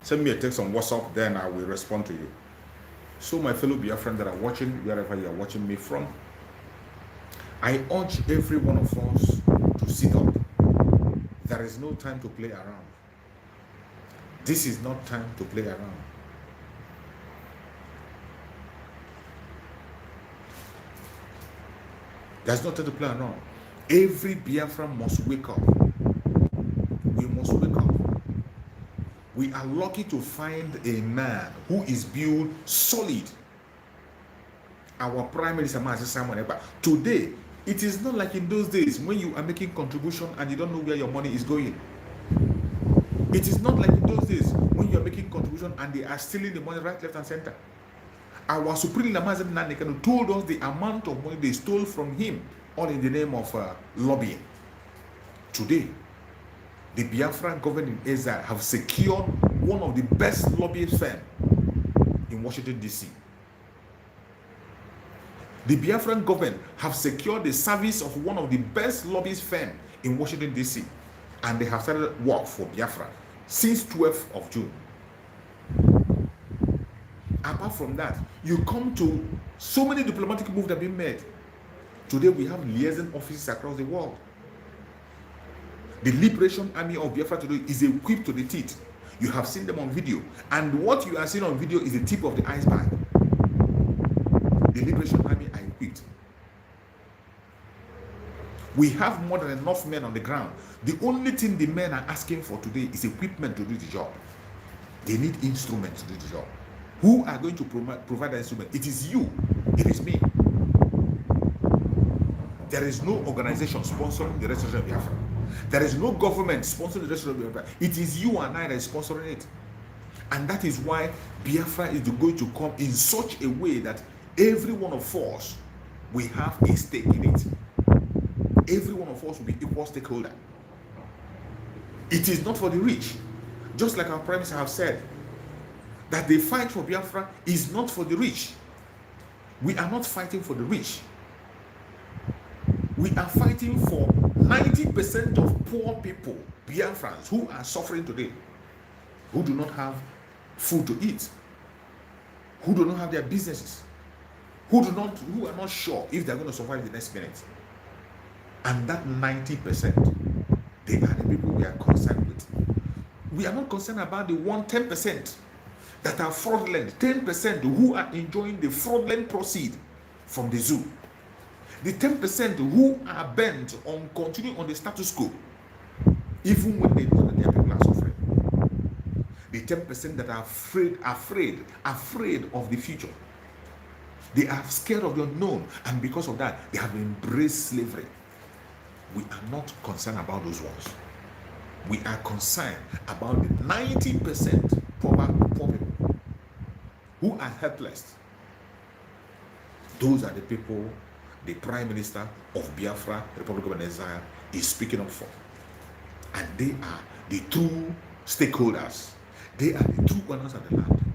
Send me a text on WhatsApp, then I will respond to you. So my fellow Biafran that are watching, wherever you are watching me from, I urge every one of us to sit up. There is no time to play around. This is not time to play around. There's no time to play around. Every Biafran must wake up. We must wake up. We are lucky to find a man who is built solid. Our Prime Minister, Simon Ekpa. Today, it is not like in those days when you are making contribution and you don't know where your money is going. It is not like in those days when you are making contribution and they are stealing the money right, left, and center. Our Supreme Lamazim Nanekano told us the amount of money they stole from him, all in the name of lobbying. Today, the Biafran government in Israel have secured one of the best lobbyist firms in Washington, D.C. The Biafran government have secured the service of one of the best lobbyist firms in Washington, D.C. And they have started work for Biafra since 12th of June. Apart from that, you come to so many diplomatic moves that have been made. Today we have liaison offices across the world. The Liberation Army of Biafra today is equipped to the teeth. You have seen them on video. And what you are seeing on video is the tip of the iceberg. The Liberation Army are equipped. We have more than enough men on the ground. The only thing the men are asking for today is equipment to do the job. They need instruments to do the job. Who are going to provide the instrument? It is you. It is me. There is no organization sponsoring the restoration of Biafra. There is no government sponsoring the restoration of Biafra. It is you and I that is sponsoring it. And that is why Biafra is going to come in such a way that every one of us will have a stake in it. Every one of us will be equal stakeholder. It is not for the rich. Just like our Prime Minister have said, that the fight for Biafra is not for the rich. We are not fighting for the rich. We are fighting for 90% of poor people, Biafrans, who are suffering today, who do not have food to eat, who do not have their businesses, who are not sure if they're going to survive the next minute. And that 90%, they are the people we are concerned with. We are not concerned about the 10% that are fraudulent, 10% who are enjoying the fraudulent proceed from the zoo. The 10% who are bent on continuing on the status quo, even when they know that their people are suffering. The 10% that are afraid of the future. They are scared of the unknown, and because of that, they have embraced slavery. We are not concerned about those ones. We are concerned about the 90% poor people who are helpless. Those are the people the Prime Minister of Biafra, Republic of Exile, is speaking up for. And they are the true stakeholders. They are the true owners of the land.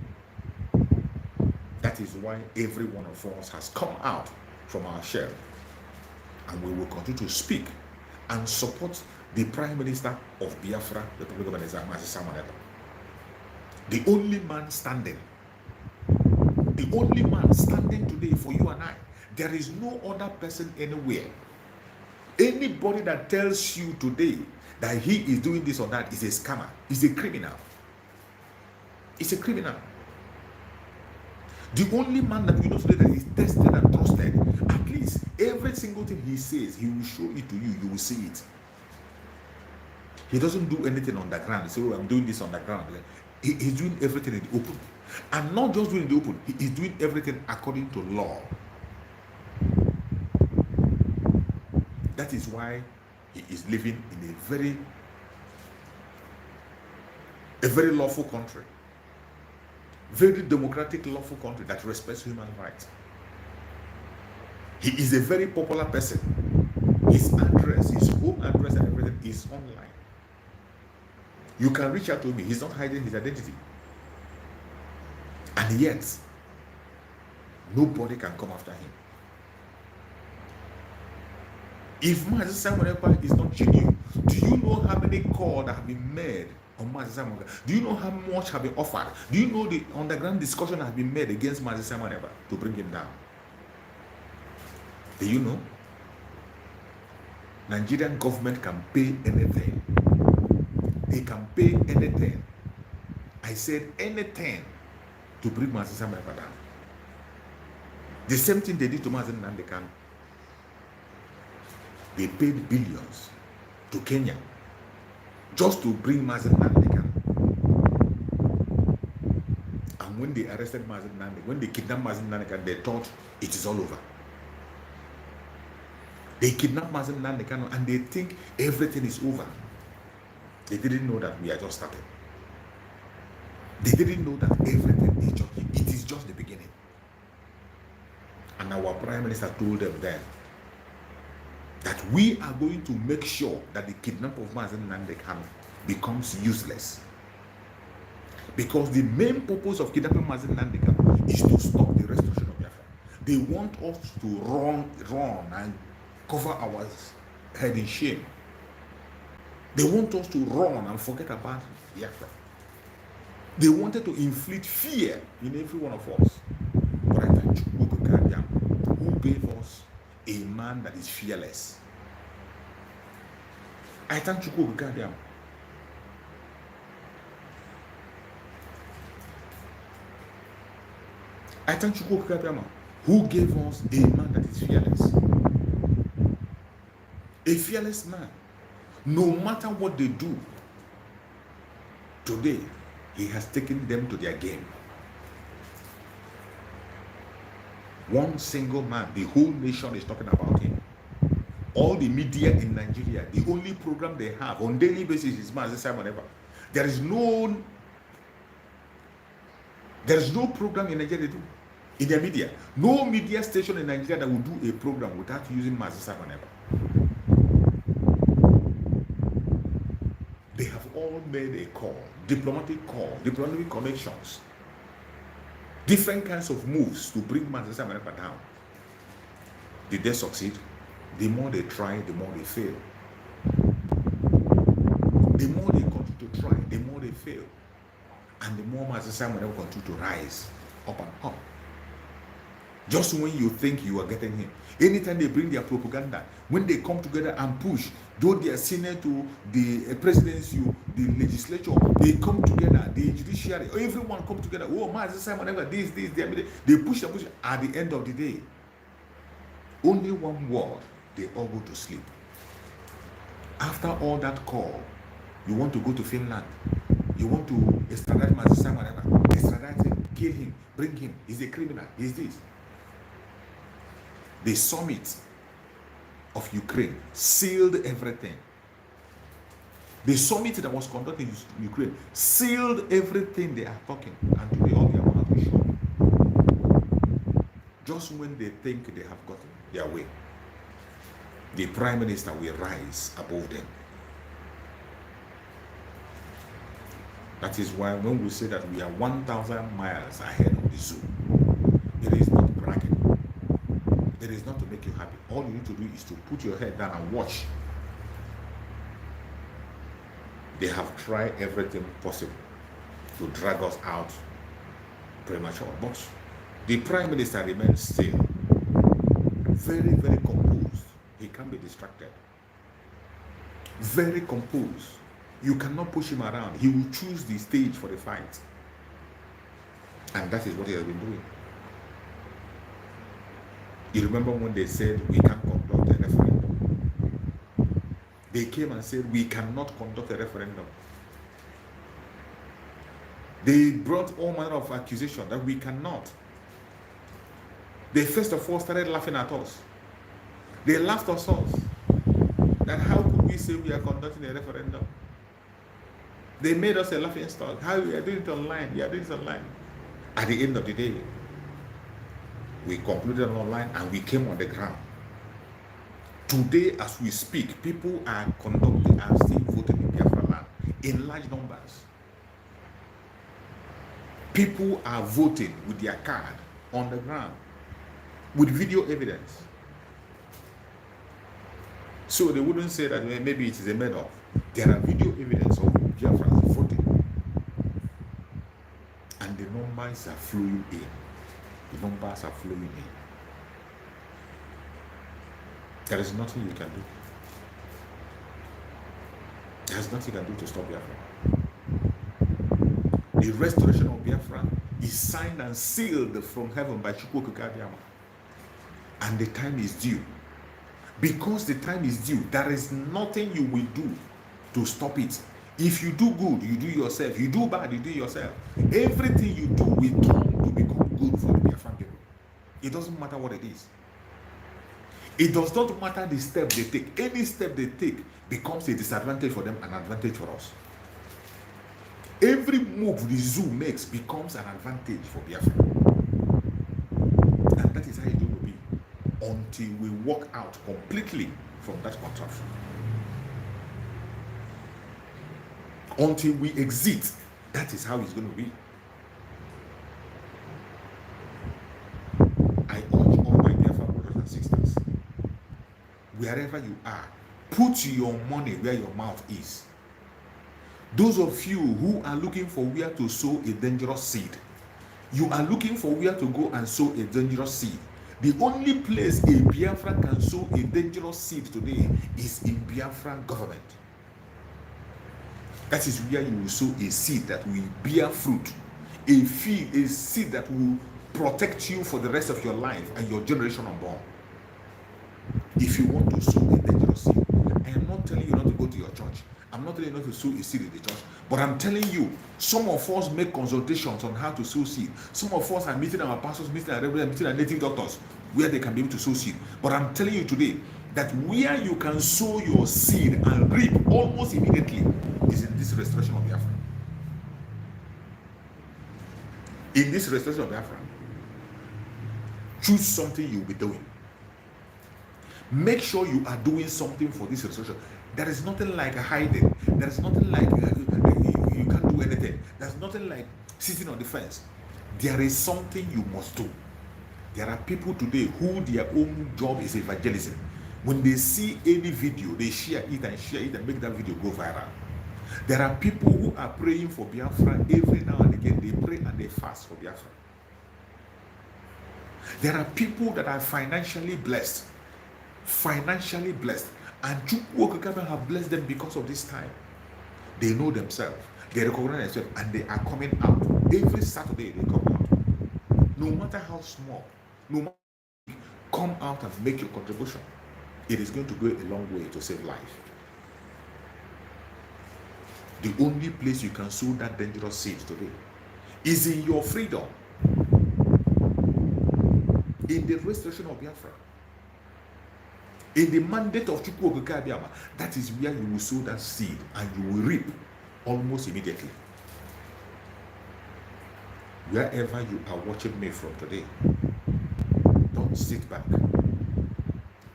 That is why every one of us has come out from our shell. And we will continue to speak and support the Prime Minister of Biafra, Republic of Exile, the only man standing. The only man standing today for you and I. There is no other person anywhere. Anybody that tells you today that he is doing this or that is a scammer, is a criminal. It's a criminal. The only man that we know today that is tested and trusted, at least every single thing he says, he will show it to you, you will see it. He doesn't do anything on the ground. He says, oh, I'm doing this on the ground. He's doing everything in the open. And not just doing in the open, he is doing everything according to law. That is why he is living in a very lawful country. Very democratic, lawful country that respects human rights. He is a very popular person. His address, his home address and everything is online. You can reach out to me. He's not hiding his identity. And yet, nobody can come after him. If Mazi Simon Ekpa is not genuine, do you know how many calls that have been made on Mazi Simon Ekpa? Do you know how much have been offered? Do you know the underground discussion has been made against Mazi Simon Ekpa to bring him down? Do you know? Nigerian government can pay anything. They can pay anything. I said anything to bring Mazi Simon Ekpa down. The same thing they did to Mazi Nnamdi Kanu. They paid billions to Kenya just to bring Mazi Nnamdi Kanu. And when they arrested Mazi Nnamdi, when they kidnapped Mazi Nnamdi Kanu, they thought it is all over. They kidnapped Mazi Nnamdi Kanu and they think everything is over. They didn't know that we are just starting. They didn't know that everything is just the beginning. And our Prime Minister told them then that we are going to make sure that the kidnap of Mazi Nnamdi Kanu becomes useless. Because the main purpose of kidnapping Mazi Nnamdi Kanu is to stop the restoration of Biafra. They want us to run and cover our head in shame. They want us to run and forget about Biafra. They wanted to inflict fear in every one of us. But I thank you, who gave us a man that is fearless. I thank you, Gadiam. I thank you, Gadiam, who gave us a man that is fearless. A fearless man. No matter what they do, today, he has taken them to their game. One single man, the whole nation is talking about him. All the media in Nigeria, the only program they have on daily basis is Mazi Simon Ekpa. There is no program in Nigeria they do in their media. No media station in Nigeria that will do a program without using Mazi Simon Ekpa. They have all made a call, diplomatic connections, different kinds of moves to bring Mazi Simon Ekpa down. Did they succeed? The more they try, the more they fail. The more they continue to try, the more they fail. And the more Mazi Simon Ekpa continue to rise up and up. Just when you think you are getting him, anytime they bring their propaganda, when they come together and push, though they are senior to the presidency, the legislature, they come together, the judiciary, everyone come together. Oh, Mazi Simon Ekpa, this, they push and push. At the end of the day, only one word, they all go to sleep. After all that call, you want to go to Finland, you want to extradite Mazi Simon Ekpa, extradite him, kill him, bring him, he's a criminal, he's this. The summit of Ukraine sealed everything. The summit that was conducted in Ukraine sealed everything they are talking, and today all they want to show. Just when they think they have gotten their way, the prime minister will rise above them. That is why when we say that we are 1,000 miles ahead of the zoo, it is not bragging. It is not to make you happy. All you need to do is to put your head down and watch. They have tried everything possible to drag us out premature. But the prime minister remains still, very, very composed. He can't be distracted. Very composed. You cannot push him around. He will choose the stage for the fight. And that is what he has been doing. You remember when they said we can't conduct a referendum? They came and said we cannot conduct a referendum. They brought all manner of accusation that we cannot. They first of all started laughing at us. They laughed at us. That how could we say we are conducting a referendum? They made us a laughing stock. How we are doing it online? We are doing it online. At the end of the day, we concluded online and we came on the ground. Today, as we speak, people are still voting in Biafran land in large numbers. People are voting with their card on the ground with video evidence. So they wouldn't say that maybe it is a made-up. There are video evidence of Biafrans voting. And the numbers are flowing in. The numbers are flowing in. There is nothing you can do. There is nothing you can do to stop Biafra. The restoration of Biafra is signed and sealed from heaven by Chukwu Abiyama. And the time is due. Because the time is due, there is nothing you will do to stop it. If you do good, you do yourself. You do bad, you do yourself. Everything you do will turn to become good for the Biafran people. It doesn't matter what it is. It does not matter the step they take. Any step they take becomes a disadvantage for them, an advantage for us. Every move the zoo makes becomes an advantage for Biafra. And that is how it will be until we walk out completely from that contraption. Until we exit, that is how it's going to be. I urge all my Biafra brothers and sisters, wherever you are, put your money where your mouth is. Those of you who are looking for where to sow a dangerous seed, you are looking for where to go and sow a dangerous seed. The only place a Biafran can sow a dangerous seed today is in Biafran government. That is where you will sow a seed that will bear fruit, a seed that will protect you for the rest of your life and your generation unborn. If you want to sow a dangerous seed, to your church. I'm not telling you not to sow a seed in the church, but I'm telling you, some of us make consultations on how to sow seed. Some of us are meeting our pastors, meeting our reverends, meeting our native doctors, where they can be able to sow seed. But I'm telling you today that where you can sow your seed and reap almost immediately is in this restoration of Biafra. In this restoration of Biafra, choose something you'll be doing. Make sure you are doing something for this restoration. There is nothing like hiding. There is nothing like you can't do anything. There's nothing like sitting on the fence. There is something you must do. There are people today who their own job is evangelism. When they see any video, they share it and make that video go viral. There are people who are praying for Biafra every now and again. They pray and they fast for Biafra. There are people that are financially blessed, and Chukwu have blessed them because of this time. They know themselves, they recognize themselves, and they are coming out. Every Saturday they come out. No matter how small, no matter how big, come out and make your contribution. It is going to go a long way to save life. The only place you can sow that dangerous seed today is in your freedom, in the restoration of Biafra, in the mandate of Chukwu Okike Abiyama. That is where you will sow that seed and you will reap almost immediately. Wherever you are watching me from today, don't sit back.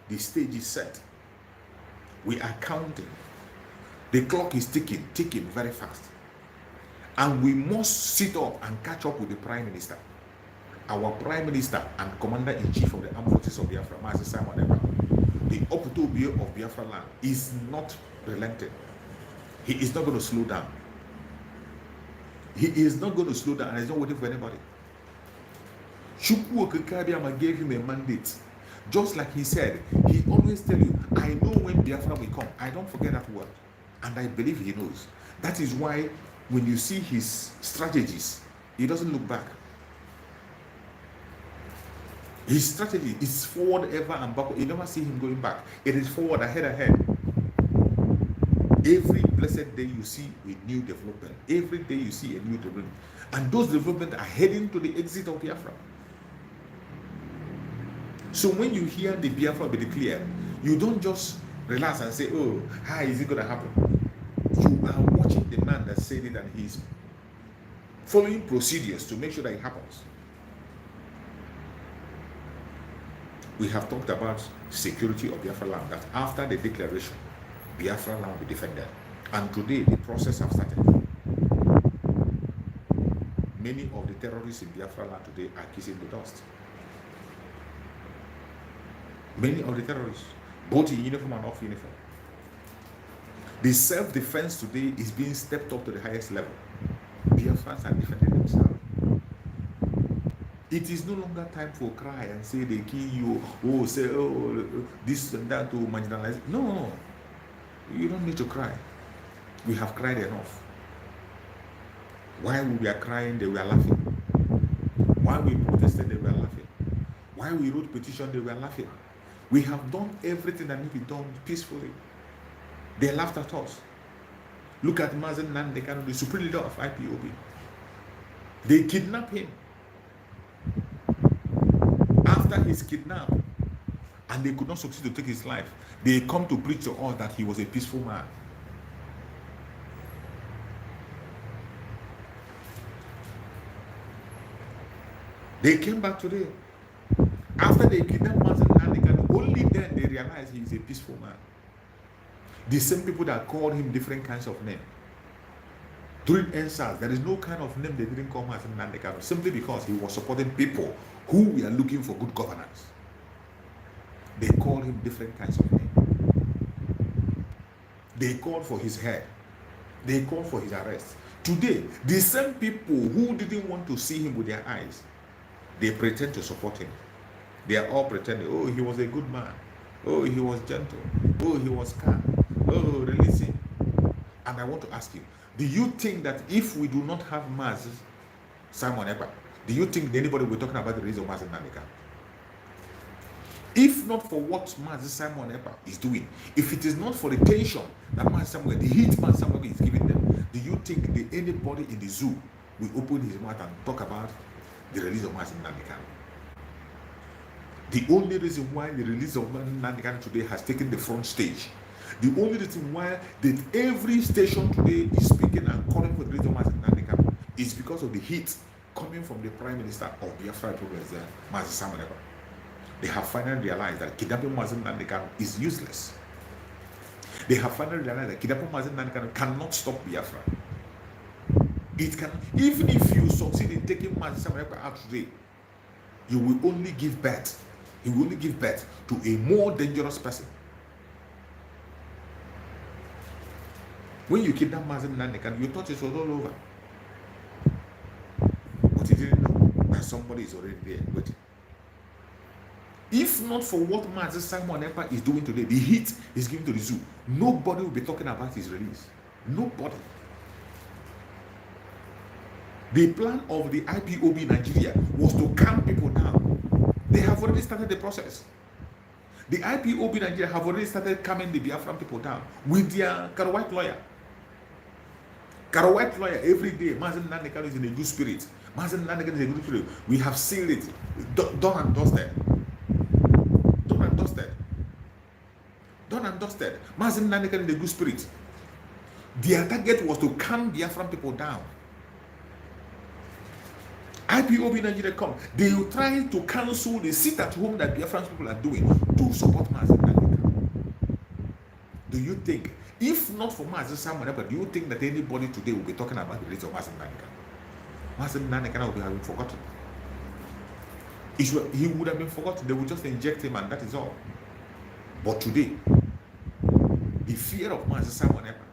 The stage is set. We are counting. The clock is ticking very fast. And we must sit up and catch up with the Prime Minister. Our Prime Minister and Commander-in-Chief of the Armed Forces of Biafra, Master Simon Ekpa, the Oputobie of Biafra land, is not relenting. He is not going to slow down. He is not going to slow down, and he's not waiting for anybody. Chukwu Okike Abiyama gave him a mandate. Just like he said, he always tell you, I know when Biafra will come. I don't forget that word. And I believe he knows. That is why when you see his strategies, he doesn't look back. His strategy is forward ever and backward. You never see him going back. It is forward, ahead. Every blessed day you see a new development. Every day you see a new development. And those developments are heading to the exit of Biafra. So when you hear the Biafra be declared, you don't just relax and say, oh, how is it going to happen? You are watching the man that said it, and he's following procedures to make sure that it happens. We have talked about security of Biafra land, that after the declaration, Biafra land will be defended. And today, the process has started. Many of the terrorists in Biafra land today are kissing the dust. Many of the terrorists, both in uniform and off uniform. The self-defense today is being stepped up to the highest level. Biafrans are defending themselves. It is no longer time for cry and say they kill you, oh, say, oh, this and that to marginalize. No, you don't need to cry. We have cried enough. While we were crying, they were laughing. While we protested, they were laughing. While we wrote petition, they were laughing. We have done everything that needs to be done peacefully. They laughed at us. Look at Mazen Nandekano, the supreme leader of IPOB. They kidnapped him. After he's kidnapped, and they could not succeed to take his life, they come to preach to us that he was a peaceful man. They came back today. After they kidnapped Mazen Nandekano, only then they realized he is a peaceful man. The same people that called him different kinds of names. During NSAS, there is no kind of name they didn't call Mazen Nandekano, simply because he was supporting people who were looking for good governance. They called him different kinds of names. They called for his head. They called for his arrest. Today, the same people who didn't want to see him with their eyes, they pretend to support him. They are all pretending, oh, he was a good man. Oh, he was gentle. Oh, he was calm. Oh, release him. And I want to ask you, do you think that if we do not have Mazen Simon Ekpa, do you think anybody will be talking about the release of Mazen Nandekano? If If not for what Master Simon Epa is doing, if it is not for the tension that Master Samuel, the heat Master Samuel is giving them, do you think anybody in the zoo will open his mouth and talk about the release of Master Nnamdi Kanu? The only reason why the release of Nnamdi Kanu today has taken the front stage, the only reason why that every station today is speaking and calling for the release of Master Nnamdi Kanu is because of the heat coming from the Prime Minister of Biafra, Master Samuel Epa. They have finally realized that kidnapping Mazi Nnamdi Kanu is useless. They have finally realized that kidnapping Mazi Nnamdi Kanu cannot stop Biafra. It can, even if you succeed in taking Mazi Samuel Ekpa out today, you will only give birth. He will only give birth to a more dangerous person. When you kidnap Mazi Nnamdi Kanu, you thought it was all over, but you didn't know that somebody is already there waiting. If not for what Mazi Simon Ekpa is doing today, the heat is given to the zoo, nobody will be talking about his release. Nobody. The plan of the IPOB Nigeria was to calm people down. They have already started the process. The IPOB Nigeria have already started calming the Biafran people down with their Karawhite lawyer. Karawhite lawyer every day. Mazi Nnamdi Kanu is in a good spirit. Mazi Nnamdi Kanu is in a good spirit. We have sealed it. Done and dusted. Done and dusted. Mazi Nnamdi Kanu in a good spirit. Their target was to calm Biafran people down. IPOB Nigeria come. They will try to cancel the sit at home that Biafran people are doing to support Mazi Nnamdi Kanu. Do you think, if not for Mazi Simon Ekpa, do you think that anybody today will be talking about the release of Mazi Nnamdi Kanu? Mazi Nnamdi Kanu will have been forgotten. He would have been forgotten. They would just inject him and that is all. But today, the fear of Mazi Simon Ekpa,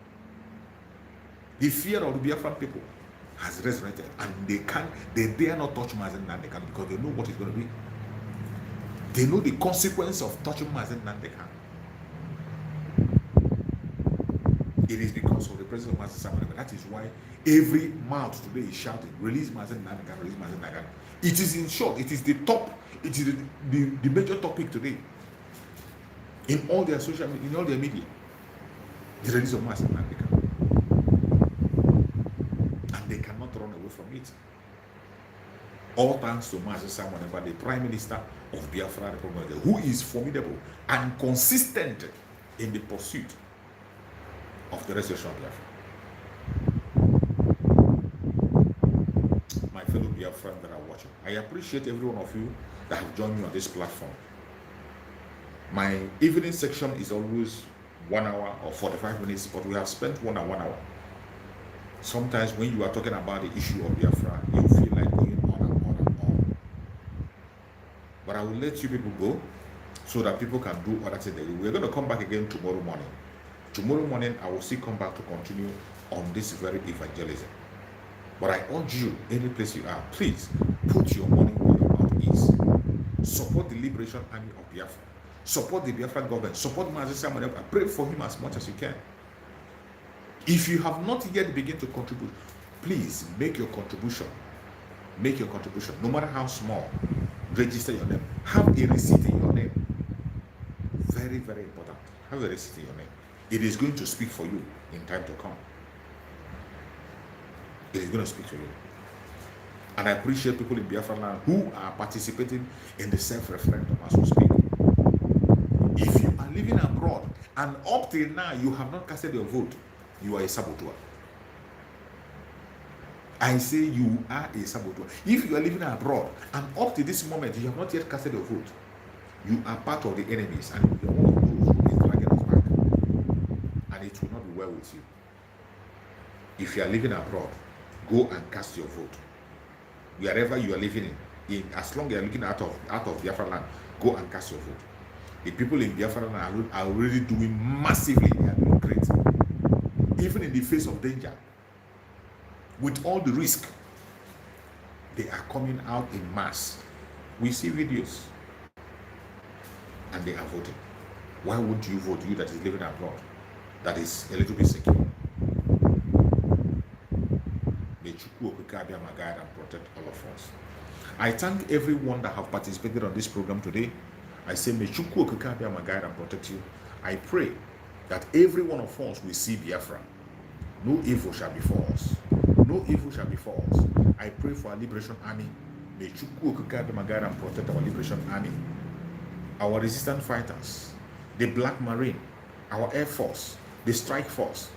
the fear of the Biafran people has resurrected, and they dare not touch Mazi Nnamdi Kanu because they know what it's going to be. They know the consequence of touching Mazi Nnamdi Kanu. It is because of the presence of Mazi Simon Ekpa. That is why every mouth today is shouting, release Mazi Nnamdi Kanu, release Mazi Nnamdi Kanu. It is in short, it is the top, it is the major topic today in all their social media, in all their media. The release of Mazi Nnamdi Kanu. And they cannot run away from it. All thanks to Mazi Simon Ekpa, the Prime Minister of Biafra Republic, who is formidable and consistent in the pursuit of the restoration of Biafra. My fellow Biafrans that are watching, I appreciate every one of you that have joined me on this platform. My evening section is always 1 hour or 45 minutes, but we have spent 1 hour. Sometimes when you are talking about the issue of Biafra, you feel like going on and on and on. But I will let you people go so that people can do other things. We're going to come back again tomorrow morning. Tomorrow morning, I will still come back to continue on this very evangelism. But I urge you, any place you are, please put your money where your mouth is. Support the Liberation Army of Biafra. Support the Biafran government. Support Mazi Simon Ekpa. Pray for him as much as you can. If you have not yet begun to contribute, please make your contribution. Make your contribution, no matter how small. Register your name. Have a receipt in your name. Very, very important. Have a receipt in your name. It is going to speak for you in time to come. It is going to speak to you. And I appreciate people in Biafra land who are participating in the self-referendum as we speak. If you are living abroad and up till now you have not casted your vote, you are a saboteur. I say you are a saboteur. If you are living abroad and up to this moment you have not yet casted your vote, you are part of the enemies and you are one of those who is dragging us back. And it will not be well with you. If you are living abroad, go and cast your vote. Wherever you are living in as long as you are looking out of Biafra land, go and cast your vote. The people in Biafra land are already doing massively. They are doing great. Even in the face of danger, with all the risk, they are coming out in mass. We see videos, and they are voting. Why won't you vote, you that is living abroad, that is a little bit secure? May Chukwu Okike my guide and protect all of us. I thank everyone that have participated on this program today. I say, may Chukwu Okike Abiyama guide and protect you. I pray that every one of us will see Biafra. No evil shall befall us. No evil shall befall us. I pray for our liberation army. May Chukwu Okike Abiyama guide and protect our liberation army, our resistance fighters, the Black Marine, our Air Force, the Strike Force,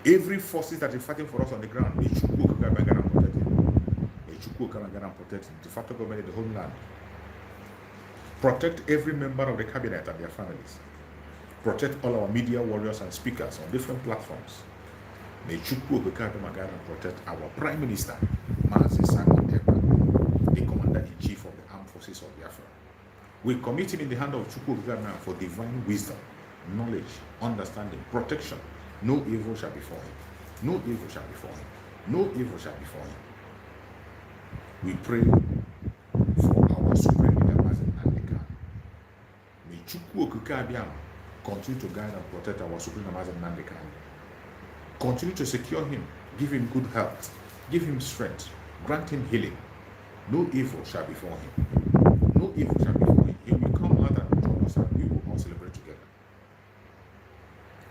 every forces that is fighting for us on the ground. May Chukwu Okike Abiyama guide and protect you. May Chukwu Okike Abiyama guide and protect the federal government, the homeland. Protect every member of the cabinet and their families. Protect all our media warriors and speakers on different platforms. May Chukwu Okike Abiyama guide and protect our Prime Minister, Mazi Simon Ekpa, the Commander-in-Chief of the Armed Forces of Biafra. We commit him in the hand of Chukwu Okike Abiyama for divine wisdom, knowledge, understanding, protection. No evil shall befall him. No evil shall befall him. No evil shall befall him. We pray for our supreme leader, Mazi Nnamdi. May Chukwu Okike Abiyama continue to guide and protect our supreme leader, Mazi Nnamdi. Continue to secure him, give him good health, give him strength, grant him healing. No evil shall befall him. No evil shall befall him. He will come out and join us and we will all celebrate together.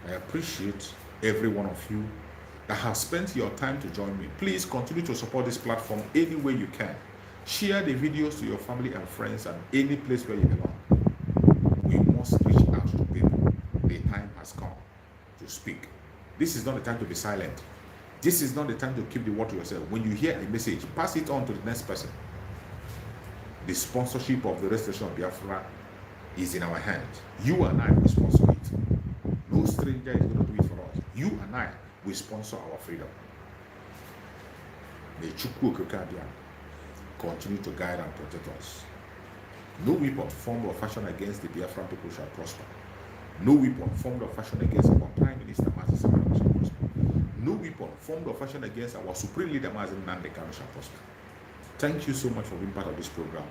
I appreciate every one of you that has spent your time to join me. Please continue to support this platform any way you can. Share the videos to your family and friends and any place where you belong. We must reach out to people. The time has come to speak. This is not the time to be silent. This is not the time to keep the word to yourself. When you hear a message, pass it on to the next person. The sponsorship of the restoration of Biafra is in our hands. You and I will sponsor it. No stranger is going to do it for us. You and I will sponsor our freedom. May Chukwu Okike Abiyama continue to guide and protect us. No weapon formed or fashioned against the Biafran people shall prosper. No weapon formed or fashioned against our Prime Minister, Mazi Simon shall prosper. No weapon formed or fashioned against our Supreme Leader, Mazi Nnamdi shall prosper. Thank you so much for being part of this program.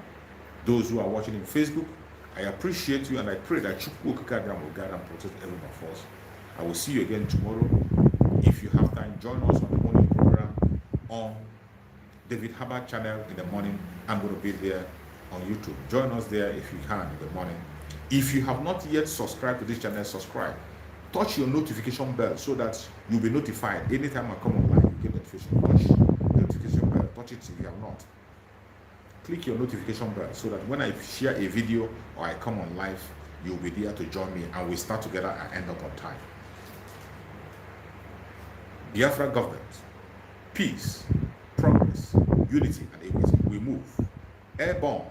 Those who are watching in Facebook, I appreciate you and I pray that Chukwu Okike Abiyama will guide and protect every one of us. I will see you again tomorrow. If you have time, join us on the morning program on David Hubbard channel in the morning. I'm going to be there on YouTube. Join us there if you can in the morning. If you have not yet subscribed to this channel, subscribe. Touch your notification bell so that you'll be notified anytime I come online. You get notification. Touch the notification bell. Touch it if you have not. Click your notification bell so that when I share a video or I come on live, you'll be there to join me and we start together and end up on time. Biafra government, peace, progress, unity, and equity. We move. Airborne.